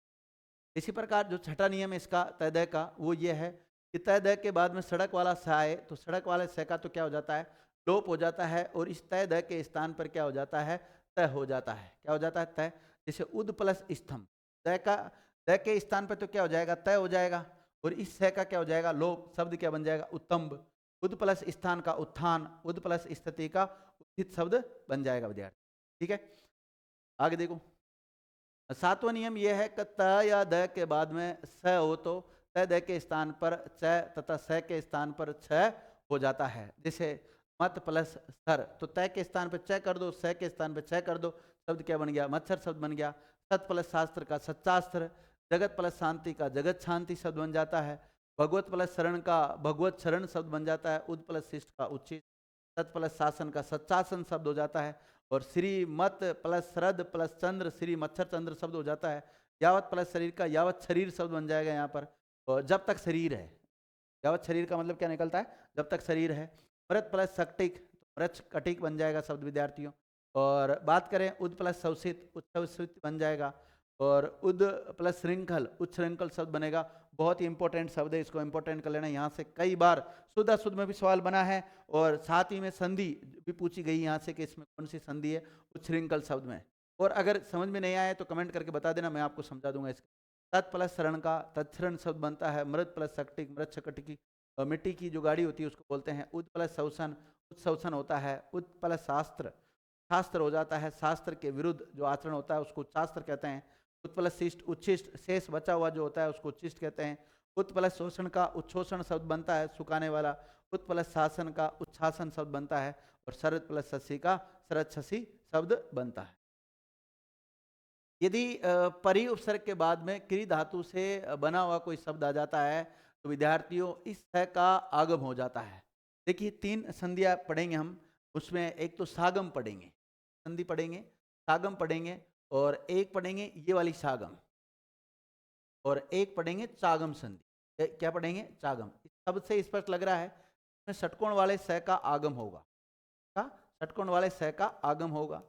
इसी प्रकार जो छठा नियम है इसका तय द का वो ये है कि तय द के बाद में सड़क वाला स आए तो सड़क वाले स का तो क्या हो जाता है, लोप हो जाता है। और इस तय द के स्थान पर क्या हो जाता है, तय हो जाता है। क्या हो जाता है, तय। जैसे उद प्लस स्तंभ तय का द के स्थान पर तो क्या हो जाएगा, तय हो जाएगा। और इस स का क्या हो जाएगा, लोप। शब्द क्या बन जाएगा, उत्तंब। उद प्लस स्थान का उत्थान उद प्लस स्थिति का उत्थित शब्द बन जाएगा विद्यार्थी। ठीक है, आगे देखो। सातवां नियम यह है कि त या द के बाद में स हो तो तय द के स्थान पर च तथा स के स्थान पर छ हो जाता है। जैसे मत प्लस सर तो तय के स्थान पर च कर दो, स के स्थान पर छ कर दो, शब्द क्या बन गया, मच्छर शब्द बन गया। सत प्लस शास्त्र का सच्चास्त्र। जगत प्लस शांति का जगत शांति शब्द बन जाता है। भगवत प्लस शरण का भगवत शरण शब्द बन जाता है। उद प्लस शिष्ट का उच्छिष्ट। सत प्लस शासन का सच्चासन शब्द हो जाता है। और श्री मत प्लस शरद प्लस चंद्र श्री मच्छर चंद्र शब्द हो जाता है। यावत प्लस शरीर का यावत शरीर शब्द बन जाएगा यहाँ पर, और जब तक शरीर है। यावत शरीर का मतलब क्या निकलता है, जब तक शरीर है। मृत प्लस सक्टिक, मृत कटिक बन जाएगा शब्द विद्यार्थियों। और बात करें उद प्लस शवसित, उच्छवसित बन जाएगा। और उद प्लस श्रृंखल, उच्छृंखल शब्द बनेगा। बहुत ही इंपॉर्टेंट शब्द है, इसको इंपॉर्टेंट कर लेना। यहाँ से कई बार शुद्ध अशुद्ध में भी सवाल बना है, और साथ ही में संधि भी पूछी गई यहाँ से कि इसमें कौन सी संधि है उच्छृंखल शब्द में। और अगर समझ में नहीं आया तो कमेंट करके बता देना, मैं आपको समझा दूंगा इसका। तत् प्लस शरण का तत्क्षरण शब्द बनता है। मृत प्लस सक्टिक, मृत शकटिकी, मिट्टी की जो गाड़ी होती है उसको बोलते हैं। उद प्लस शवसन, उत्सवसन होता है। उद प्लस शास्त्र, शास्त्र हो जाता है। शास्त्र के विरुद्ध जो आचरण होता है उसको शास्त्र कहते हैं। उत्प्लस शिष्ट, उच्छिष्ट, शेष बचा हुआ जो होता है उसको उच्छिष्ट कहते हैं। उत्प्लस शोषण का उच्छोषण शब्द बनता है, सुखाने वाला। उत्प्लस शासन का उच्छासन शब्द बनता है। और शरद प्लस शशि का शरद शशि शब्द बनता है। यदि परि उपसर्ग के बाद में क्री धातु से बना हुआ कोई शब्द आ जाता है तो विद्यार्थियों इस स का आगम हो जाता है। देखिए 3 संधियां पढ़ेंगे हम, उसमें एक तो सागम पढ़ेंगे, संधि पढ़ेंगे, सागम पढ़ेंगे, और एक पढ़ेंगे ये वाली सागम, और एक पढ़ेंगे चागम संधि। क्या पढ़ेंगे, चागम। सबसे स्पष्ट लग रहा है इसमें षटकोण वाले स का आगम होगा, का षटकोण वाले स का आगम होगा।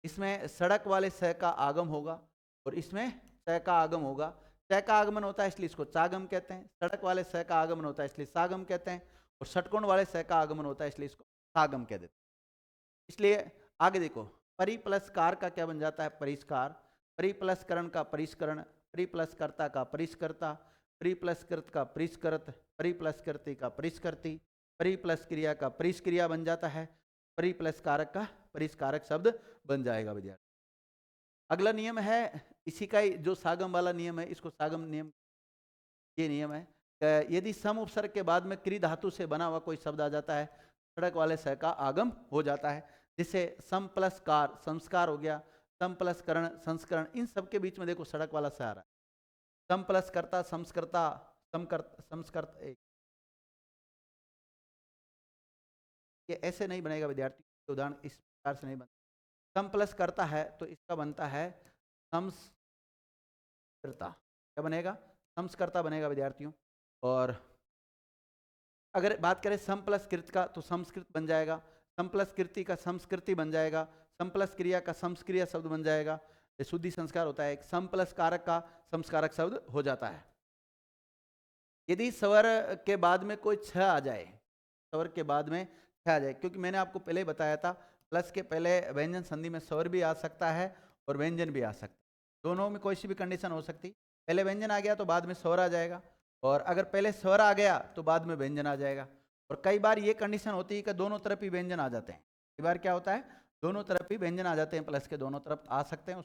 इसमें सड़क वाले स का आगम होगा, और इसमें स का आगम होगा। स का आगमन होता है इसलिए इसको चागम कहते हैं। सड़क वाले स का आगमन होता है इसलिए सागम कहते हैं। और षटकोण वाले स का आगमन होता है इसलिए इसको सागम कह देते हैं। इसलिए आगे देखो, परि प्लस कार का क्या बन जाता है, परिष्कार। परि प्लस करण का परिष्करण, परि प्लस कर्ता का परिष्कर्ता, परि प्लस कृत का परिष्कृत, परि प्लस कृति का परिष्कृति, परि प्लस क्रिया का परिष्क्रिया बन जाता है। परि प्लस कारक का परिष्कारक शब्द बन जाएगा विद्यार्थी। अगला नियम है इसी का ही, जो सागम वाला नियम है, इसको सागम नियम, ये नियम है। यदि सम उपसर्ग के बाद में क्री धातु से बना हुआ कोई शब्द आ जाता है, सड़क वाले स का आगम हो जाता है। जिससे सम प्लस कार संस्कार हो गया, सम प्लस करण संस्करण, इन सब के बीच में देखो सड़क वाला स आ रहा है। सम प्लस कर्ता संस्कर्ता, संस्कर्त, ये ऐसे नहीं बनेगा विद्यार्थी। उदाहरण इस प्रकार से नहीं बनता। सम प्लस करता है तो इसका बनता है संस्कृता। क्या बनेगा, संस्कर्ता बनेगा विद्यार्थियों। और अगर बात करें सम प्लस कृत का तो संस्कृत बन जाएगा। सम प्लस कृति का संस्कृति बन जाएगा। सम प्लस क्रिया का संस्क्रिया शब्द बन जाएगा। ये शुद्धि संस्कार होता है। एक सम प्लस कारक का संस्कारक शब्द हो जाता है। यदि स्वर के बाद में कोई छ आ जाए, स्वर के बाद में छ आ जाए, क्योंकि मैंने आपको पहले ही बताया था प्लस के पहले व्यंजन संधि में स्वर भी आ सकता है और व्यंजन भी आ सकता है। दोनों में कोई सी भी कंडीशन हो सकती। पहले व्यंजन आ गया तो बाद में स्वर आ जाएगा, और अगर पहले स्वर आ गया तो बाद में व्यंजन आ जाएगा। और कई बार ये कंडीशन होती है कि दोनों तरफ ही व्यंजन आ जाते हैं। कई बार क्या होता है, दोनों तरफ ही व्यंजन आ जाते हैं, प्लस के दोनों तरफ आ सकते हैं।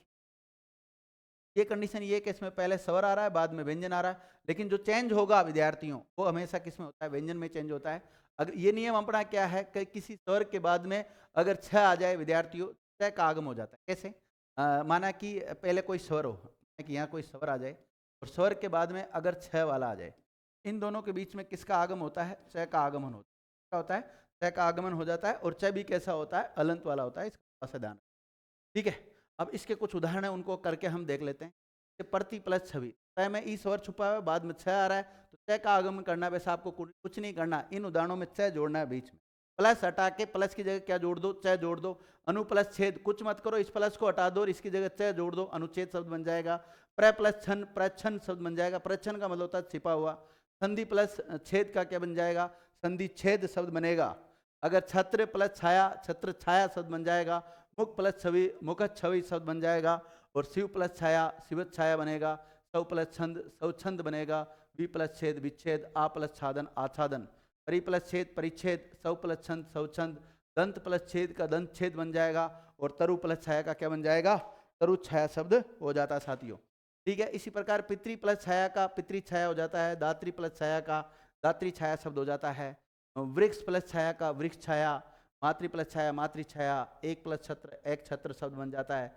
ये कंडीशन ये कि इसमें पहले स्वर आ रहा है बाद में व्यंजन आ रहा है। लेकिन जो चेंज होगा विद्यार्थियों वो हमेशा किस में होता है, व्यंजन में चेंज होता है। अगर ये नियम अपना क्या है कि किसी स्वर के बाद में अगर छ आ जाए विद्यार्थियों, छ का आगम हो जाता है। कैसे, माना कि पहले कोई स्वर हो, कि यहाँ कोई स्वर आ जाए और स्वर के बाद में अगर छ वाला आ जाए, इन दोनों के बीच में किसका आगम होता है, छ का आगमन होता है। क्या होता है, छ का आगमन हो जाता है। और छ भी कैसा होता है, अलंत वाला होता है। इसका ध्यान, ठीक है। अब इसके कुछ उदाहरण है, उनको करके हम देख लेते हैं। प्रति प्लस छवि, तय में ई स्वर छुपा हुआ है, बाद में छ आ रहा है तो छ का आगमन करना है। वैसे आपको कुछ नहीं करना, इन उदाहरणों में छ जोड़ना है बीच में। प्लस हटा के प्लस की जगह क्या जोड़ दो, छ जोड़ दो। अनु प्लस छेद, कुछ मत करो, इस प्लस को हटा दो और इसकी जगह छ जोड़ दो, अनुच्छेद शब्द बन जाएगा। प्र प्लस छन, प्रच्छन शब्द बन जाएगा। प्रच्छन का मतलब होता है छिपा हुआ। संधि प्लस छेद का क्या बन जाएगा, संधि छेद शब्द बनेगा। अगर छत्र प्लस छाया, छत्र छाया शब्द बन जाएगा। मुख प्लस छवि, मुखत छवि शब्द बन जाएगा। और शिव प्लस छाया, शिवत छाया बनेगा। सौ प्लस छंद, सौछंद बनेगा। वि प्लस छेद, विच्छेद। आ प्लस छादन, आच्छादन। परि प्लस छेद, परिच्छेद। सौ प्लस छंद, सौछंद। दंत प्लस छेद का दंत छेद बन जाएगा। और तरु प्लस छाया का क्या बन जाएगा, तरु छाया शब्द हो जाता है साथियों। ठीक है, इसी प्रकार पितृ प्लस छाया का पितृ छाया हो जाता है। दात्री प्लस छाया का दात्री छाया शब्द हो जाता है। वृक्ष प्लस छाया का वृक्ष छाया। मातृ प्लस छाया मातृ छाया। एक प्लस छत्र, एक छत्र शब्द बन जाता है।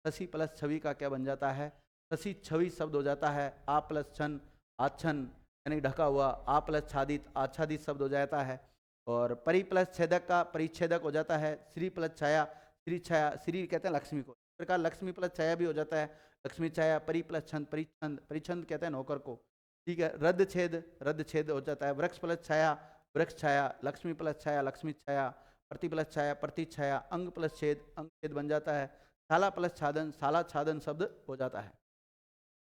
शशि प्लस छवि का क्या बन जाता है, शशि छवि शब्द हो जाता है। आ प्लस छन, आच्छन यानी ढका हुआ। आ प्लस छादित, आच्छादित शब्द हो जाता है। और परि प्लस छेदक का परिच्छेदक हो जाता है। श्री प्लस छाया, श्री छाया, श्री कहते हैं लक्ष्मी को। इस प्रकार लक्ष्मी प्लस छाया भी हो जाता है लक्ष्मी छाया। परि प्लस छंद, परिछंद, परिछंद कहते हैं नौकर को, ठीक है। रद्द छेद, रद्द छेद हो जाता है। वृक्ष प्लस छाया, वृक्ष छाया। लक्ष्मी प्लस छाया, लक्ष्मी छाया। प्रति प्लस छाया, प्रति छाया। अंग प्लस छेद, अंग छेद बन जाता है। शाला प्लस छादन, शाला छादन शब्द हो जाता है।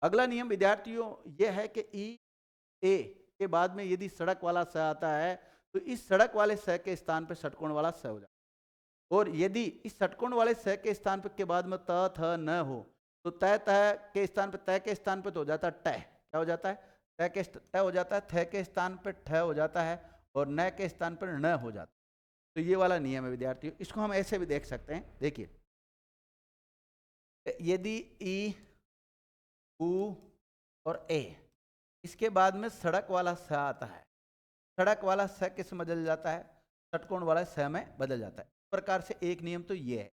अगला नियम विद्यार्थियों यह है कि ई ए के बाद में यदि सड़क वाला स आता है तो इस सड़क वाले स के स्थान पर षटकोण वाला स हो जाता है। और यदि इस षटकोण वाले स के स्थान पर के बाद में त थ न हो तो तय तय के स्थान पर, तय के स्थान पर तो हो जाता है टय। क्या हो जाता है? तय के तय हो जाता है। थ के स्थान पर ठ हो जाता है और न के स्थान पर न हो जाता है। तो ये वाला नियम है विद्यार्थियों। इसको हम ऐसे भी देख सकते हैं, देखिए यदि ई उ और ए इसके बाद में सड़क वाला स आता है, सड़क वाला स किस में बदल जाता है? षटकोण वाला स में बदल जाता है। इस प्रकार से एक नियम तो ये है।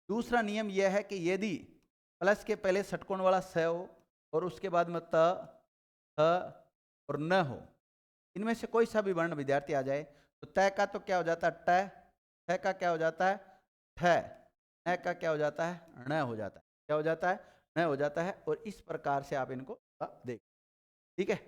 दूसरा नियम यह है कि यदि प्लस के पहले षटकोण वाला स हो और उसके बाद में त, ह और न हो, इनमें से कोई सा भी वर्ण विद्यार्थी आ जाए तो तय का तो क्या हो जाता है? ट। ठ का क्या हो जाता है? ठ। न का क्या हो जाता है? ण हो जाता है। क्या हो जाता है? न हो जाता है। और इस प्रकार से आप इनको देख, ठीक है।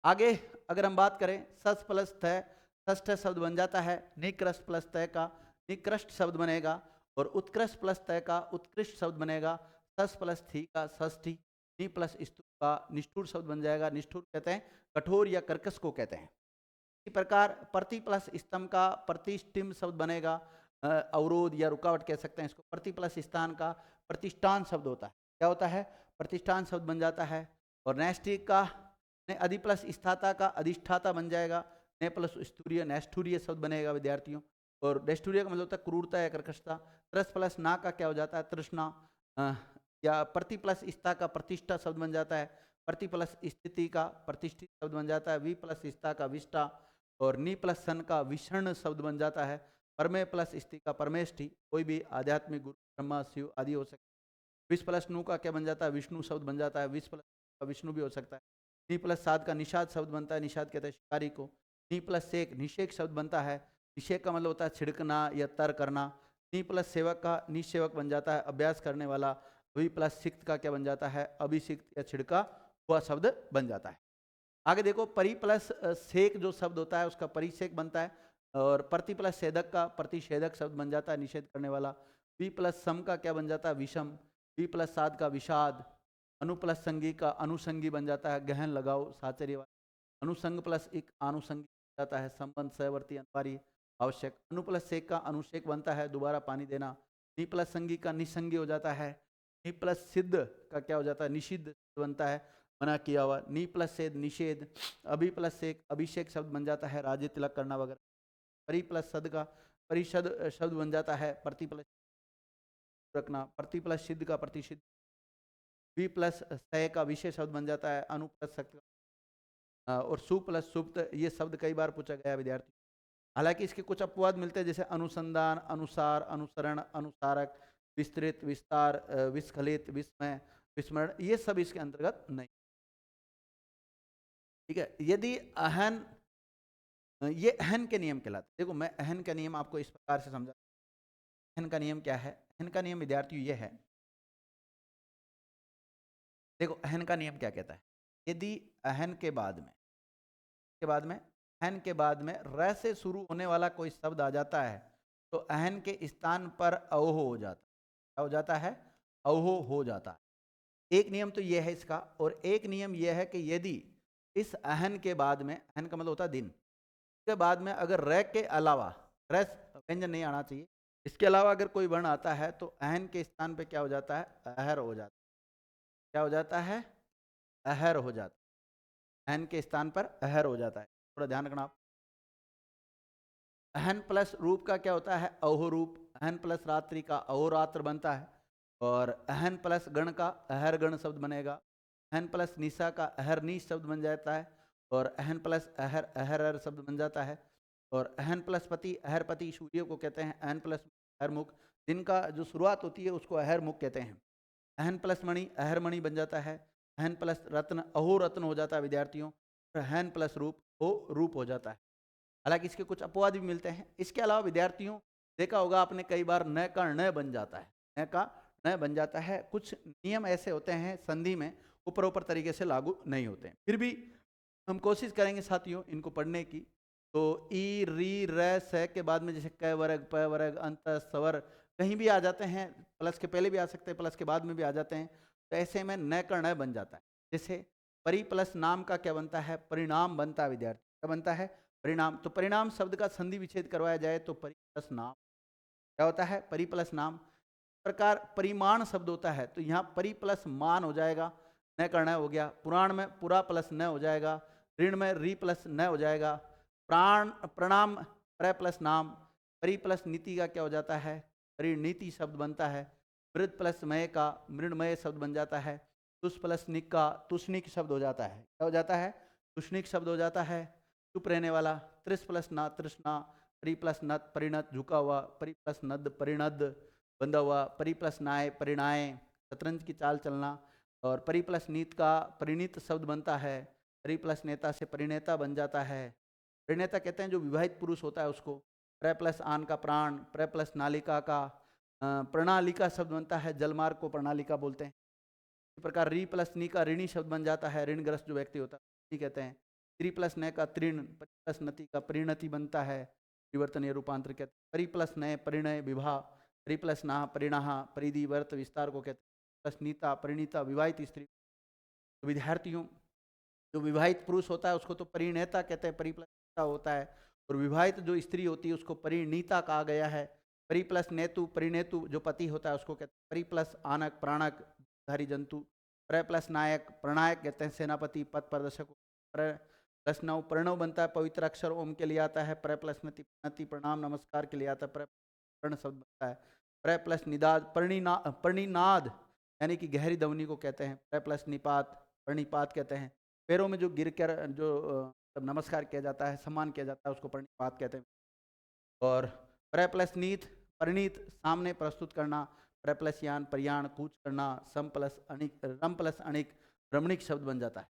आगे अगर हम बात करें सस प्लस थ, षष्ठ शब्द बन जाता है। निकृष्ट प्लस तय का निकृष्ट शब्द बनेगा और उत्कृष्ट प्लस तय का उत्कृष्ट शब्द बनेगा। सस प्लस थी का षष्ठी, नि प्लस स्तु का निष्ठुर शब्द बन जाएगा। निष्ठुर कहते हैं कठोर या कर्कश को कहते हैं। इसी प्रकार प्रति प्लस स्तंभ का प्रतिष्ठिम शब्द बनेगा। अवरोध या रुकावट कह सकते हैं इसको। प्रति प्लस स्थान का प्रतिष्ठान शब्द होता है। क्या होता है? प्रतिष्ठान शब्द बन जाता है। और नैष्ठिक का अधि प्लस स्थाता का अधिष्ठाता बन जाएगा। ने प्लस स्तूर्य नैष्ठुर्य शब्द बनेगा विद्यार्थियों। और नैष्ठुर्य का मतलब होता है क्रूरता या कर्कशता। त्रस प्लस ना का क्या हो जाता है? तृष्णा। या प्रति प्लस स्था का प्रतिष्ठा शब्द बन जाता है। प्रति प्लस स्थिति का प्रतिष्ठित शब्द बन जाता है। वी प्लस स्था का विष्टा और नी प्लस सन का विषण शब्द बन जाता है। परमे प्लस स्थिति का परमेष्ठि, कोई भी आध्यात्मिक गुरु ब्रह्मा शिव आदि हो सकता है। विष प्लस नु का क्या बन जाता है? विष्णु शब्द बन जाता है। विष प्लस का विष्णु भी हो सकता है। नी प्लस सात का निषाद शब्द बनता है। निषाद कहते हैं शिकारी को। नी प्लस सेक निषेक शब्द बनता है। निषेक का मतलब होता है छिड़कना या तर करना। नी प्लस सेवक का निसेवक बन जाता है, अभ्यास करने वाला। वी प्लस सिक्त का क्या बन जाता है? अभिषिक्त या छिड़का हुआ शब्द बन जाता है। आगे देखो परि प्लस सेक जो शब्द होता है उसका परिसेक बनता है। और प्रति प्लस सेदक का प्रतिषेधक शब्द बन जाता है, निषेध करने वाला। वी प्लस सम का क्या बन जाता है? विषम। वी प्लस साध का विषाद। अनु प्लस संगी का अनुसंगी बन जाता है, गहन लगाओ साचर्य वाला। अनुसंग प्लस एक आनुसंगी बन जाता है, संबंध सहवर्ती अनिवार्य आवश्यक। अनु प्लस सेक का अनुशेक बनता है, दोबारा पानी देना। नि प्लस संगी का निसंगी हो जाता है। नि प्लस सिद्ध का क्या हो जाता है? निषिद्ध बनता है, मना किया हुआ। नी प्लस सेद निषेध। अभि प्लस सेक अभिषेक शब्द बन जाता है, राज्य तिलक करना वगैरह। परि प्लस सद का परिषद शब्द बन जाता है, प्रति प्लस रखना। प्रति प्लस सिद्ध का प्रतिषिद्ध। वी प्लस सय का विषय शब्द बन जाता है, अनु प्लस शक्ति। और सु प्लस सुप्त, ये शब्द कई बार पूछा गया विद्यार्थी। हालांकि इसके कुछ अपवाद मिलते हैं, जैसे अनुसंधान, अनुसार, अनुसरण, अनुसारक, विस्तृत, विस्तार, विस्खलित, विस्मय, विस्मरण, ये सब इसके अंतर्गत नहीं। ठीक है। यदि अहन, ये अहन के नियम कहलाते। देखो मैं अहन का नियम आपको इस प्रकार से समझा। अहन का नियम क्या है? अहन का नियम विद्यार्थियों ये है, देखो अहन का नियम क्या कहता है? यदि अहन के बाद में अहन के बाद में र से शुरू होने वाला कोई शब्द आ जाता है तो अहन के स्थान पर अवहो हो जाता है। क्या हो जाता है? अवहो हो जाता है। एक नियम तो यह है इसका। और एक नियम यह है कि यदि इस अहन के बाद में, अहन का मतलब होता है दिन, के बाद में अगर र के अलावा, र व्यंजन नहीं आना चाहिए, इसके अलावा अगर कोई वर्ण आता है तो अहन के स्थान पे क्या हो जाता है? अहर हो जाता है। क्या हो जाता है? अहर हो जाता है। अहन के स्थान पर अहर हो जाता है। थोड़ा ध्यान रखना आप। अहन प्लस रूप का क्या होता है? अहो रूप। अहन प्लस रात्रि का अहोरात्र बनता है। और अहन प्लस गण का अहर गण शब्द बनेगा। अहन प्लस निशा का अहर नीश शब्द बन जाता है। और अहन प्लस अहर अहर शब्द बन जाता है। और अहन प्लस पति अहर पति सूर्य को कहते हैं। अहन प्लस अहर मुख, दिन का जो शुरुआत होती है उसको अहर मुख कहते हैं। अहन प्लस मणि अहर मणि बन जाता है। अहन प्लस रत्न अहो रत्न हो जाता है विद्यार्थियों। और अहन प्लस रूप हो रूप हो जाता है। हालांकि इसके कुछ अपवाद भी मिलते हैं। इसके अलावा विद्यार्थियों देखा होगा आपने कई बार न का न बन जाता है, न का न बन जाता है। कुछ नियम ऐसे होते हैं संधि में, ऊपर ऊपर तरीके से लागू नहीं होते हैं। फिर भी हम कोशिश करेंगे साथियों इनको पढ़ने की। तो ई री र स के बाद में जैसे क वर्ग प वर्ग अंत स्वर कहीं भी आ जाते हैं, प्लस के पहले भी आ सकते हैं, प्लस के बाद में भी आ जाते हैं। तो ऐसे में न का न बन जाता है। जैसे परि प्लस नाम का क्या बनता है? परिणाम बनता है विद्यार्थी। क्या बनता है? परिणाम। तो परिणाम शब्द का संधि विच्छेद करवाया जाए तो परि प्लस नाम क्या होता है? परि प्लस नाम। प्रकार परिमाण शब्द होता है तो यहाँ परि प्लस मान हो जाएगा, न करना हो गया। पुराण में पुरा प्लस न हो जाएगा, ऋण में री प्लस न हो जाएगा। प्राण प्रणाम प्र प्लस नाम, परि प्लस नीति का क्या हो जाता है? परिणीति शब्द बनता है। मृद प्लस मय का मृणमय शब्द बन जाता है। तुष प्लस निक का तुष्णिक शब्द हो जाता है। क्या हो जाता है? तुष्णिक शब्द हो जाता है। चुप रहने वाला। त्रिस प्लस ना तृष्णा, परि प्लस नत परिणत झुका हुआ, परि प्लस नद परिणद बंधा हुआ, परि प्लस नाय परिणाय शतरंज की चाल चलना। और परि प्लस नीत का परिणीत शब्द बनता है। परि प्लस नेता से परिणेता बन जाता है। परिणेता कहते हैं जो विवाहित पुरुष होता है उसको। प्र प्लस आन का प्राण, प्र प्लस नालिका का प्रणालिका शब्द बनता है, जलमार्ग को प्रणालिका बोलते हैं। इसी प्रकार री प्लस नी का ऋणी शब्द बन जाता है, ऋणग्रस्त जो व्यक्ति होता है ऋणी कहते हैं। त्रि प्लस नय का तृण, प्लस नति का परिणति बनता है, परिवर्तनीय रूपांतर कहते हैं। परि प्लस नय परिणय विवाह, परि प्लस नाह परिणाह परिधि वर्त विस्तार को कहते हैं। प्लस नीता परिणीता विवाहित स्त्री। तो विद्यार्थियों जो विवाहित पुरुष होता है उसको तो परिणेता कहते हैं, परि प्लस नीता होता है। और विवाहित जो स्त्री होती है उसको परिणीता कहा गया है। परि प्लस नेतु परिणेतु जो पति होता है उसको कहते हैं। परि प्लस आनक प्राणक धारी जंतु। प्र प्लस नायक प्रणायक कहते हैं सेनापति पथ प्रदर्शक। प्र प्लस नौ प्रणव बनता है, पवित्र अक्षर ओम के लिए आता है। प्र प्लस नति नति प्रणाम नमस्कार के लिए आता है। प्रण शब्द बनता है। प्र प्लस निदाद परिणाद यानी कि गहरी ध्वनि को कहते हैं। प्र प्लस निपात प्रणिपात कहते हैं। पैरों में जो गिर कर जो नमस्कार किया जाता है, सम्मान किया जाता है उसको प्रणिपात कहते हैं। और प्र प्लस नीत परिणीत सामने प्रस्तुत करना। प्र प्लस यान परियाण कूच करना। सम प्लस अणिक रम प्लस अणिक रमणिक शब्द बन जाता है।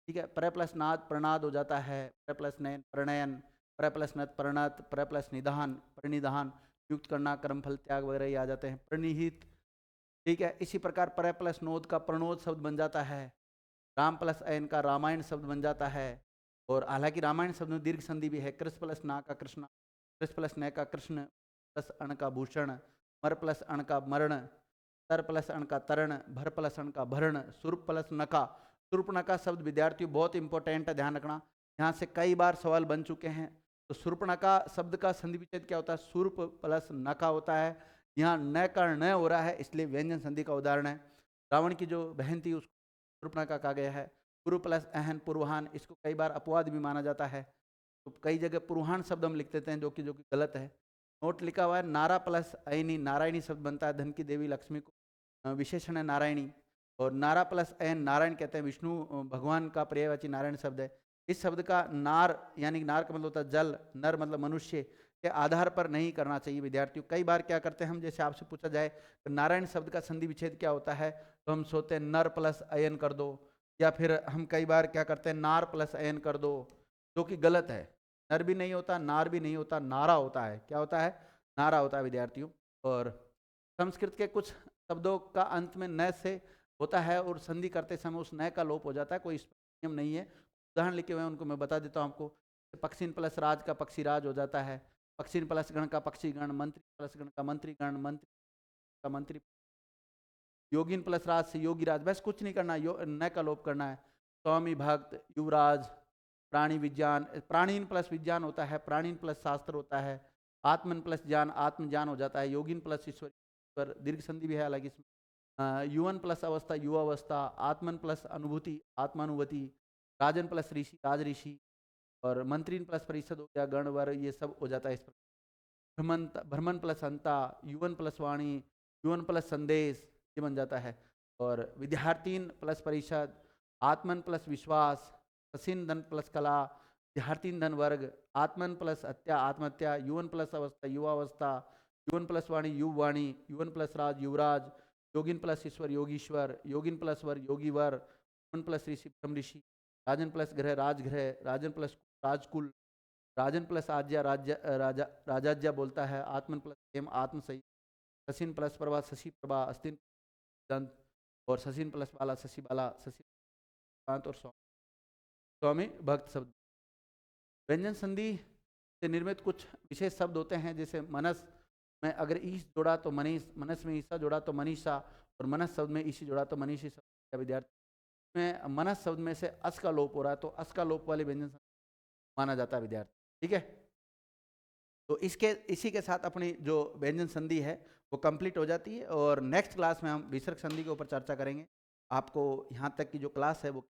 ठीक है। प्र प्लस नाद प्रणाद हो जाता है। प्र प्लस नयन प्रणयन, प्र प्लस नत प्रणत, प्र प्लस निधान परिनिधान, युक्त करना कर्मफल त्याग वगैरह ये आ जाते हैं। प्रणिहित। ठीक है। इसी प्रकार प्र प्लस नोद का प्रणोद शब्द बन जाता है। राम प्लस अयन का रामायण शब्द बन जाता है। और हालांकि रामायण शब्द में दीर्घ संधि भी है। कृष्ण प्लस ना का कृष्ण, कृष्ण प्लस न का कृष्ण, प्लस अण का भूषण, मर प्लस अण का मरण, तर प्लस अण का तरण, भर प्लस अण का भरण, सुर्प प्लस नका। सुर्पणखा शब्द विद्यार्थियों बहुत इंपॉर्टेंट है, ध्यान रखना। यहाँ से कई बार सवाल बन चुके हैं। तो सुर्पणखा शब्द का संधि विच्छेद क्या होता है? सुर्प प्लस नका होता है। यहाँ न का न हो रहा है इसलिए व्यंजन संधि का उदाहरण है। रावण की जो बहन थी उसको सुर्पणखा कहा गया है। पूर्व प्लस अहन पूर्वाहान, इसको कई बार अपवाद भी माना जाता है। तो कई जगह पूर्वाहान शब्द हम लिख देते हैं जो कि गलत है। नोट लिखा हुआ है नारा प्लस अयनी, नारायणी शब्द बनता है। धन की देवी लक्ष्मी को विशेषण है नारायणी। और नारा प्लस अयन नारायण कहते हैं, विष्णु भगवान का पर्यायवाची नारायण शब्द है। इस शब्द का नार यानी नार का मतलब होता है जल, नर मतलब मनुष्य के आधार पर नहीं करना चाहिए विद्यार्थियों। कई बार क्या करते हैं हम, जैसे आपसे पूछा जाए तो नारायण शब्द का संधि विच्छेद क्या होता है, तो हम सोचते हैं नर प्लस अयन कर दो, या फिर हम कई बार क्या करते हैं नार प्लस अयन कर दो, जो कि गलत है। नर भी नहीं होता, नार भी नहीं होता, नारा होता है। क्या होता है? नारा होता है विद्यार्थियों। और संस्कृत के कुछ शब्दों का अंत में न से होता है और संधि करते समय उस नय का लोप हो जाता है। कोई नियम नहीं है। उदाहरण लिखे हुए हैं उनको मैं बता देता हूँ आपको। पक्षीन प्लस राज का पक्षी राज हो जाता है। पक्षीन प्लस गण का पक्षी गण, मंत्री प्लस गण का मंत्री गण, मंत्री का मंत्री। योगिन प्लस राज से योगी राज, बस कुछ नहीं करना, न का लोप करना है। स्वामी भक्त युवराज, प्राणी विज्ञान, प्राणीन प्लस विज्ञान होता है, प्राणीन प्लस शास्त्र होता है। आत्मन प्लस ज्ञान, आत्मज्ञान हो जाता है। योगिन प्लस ईश्वर, दीर्घ संधि भी है अलग इसमें। युवन प्लस अवस्था युवावस्था, आत्मन प्लस अनुभूति आत्मानुभूति, राजन प्लस ऋषि राज ऋषि, और मंत्रीन प्लस परिषद हो गया गण वर, ये सब हो जाता है इस पर। भ्रमण भ्रमण प्लस अंता, युवन प्लस वाणी, युवन प्लस संदेश, ये बन जाता है। और विद्यार्थीन प्लस परिषद, आत्मन प्लस विश्वास, ससीन धन प्लस कला, विद्यार्थीन धन वर्ग, आत्मन प्लस हत्या आत्महत्या, युवन प्लस अवस्था युवावस्था, युवन प्लस वाणी युववाणी, युवन प्लस राज युवराज, योगिन प्लस ईश्वर योगीश्वर, योगिन प्लस वर योगीवर, युवन प्लस ऋषि ब्रह्म ऋषि, राजन प्लस ग्रह राजगृह, राजन प्लस राजकुल, राजन प्लस आज्या राज्य राजा राजाज्या बोलता है, आत्मन प्लस एम आत्म सही, सचिन प्लस प्रभा शशि प्रभा, अस्तिन दंत, और सचिन प्लस बाला शशि बाला, शशि कांत, और स्वामी भक्त शब्द। व्यंजन संधि से निर्मित कुछ विशेष शब्द होते हैं, जैसे मनस में अगर ईश जोड़ा तो मनीष, मनस में ईसा जोड़ा तो मनीषा, और मनस शब्द में ईशी जोड़ा तो मनीषी शब्द। विद्यार्थी में मनस शब्द में से अस का लोप हो रहा है, तो अस का लोप वाले व्यंजन माना जाता है विद्यार्थी। ठीक है, तो इसी के साथ अपनी जो व्यंजन संधि है वो कंप्लीट हो जाती है, और नेक्स्ट क्लास में हम विसर्ग संधि के ऊपर चर्चा करेंगे। आपको यहाँ तक की जो क्लास है वो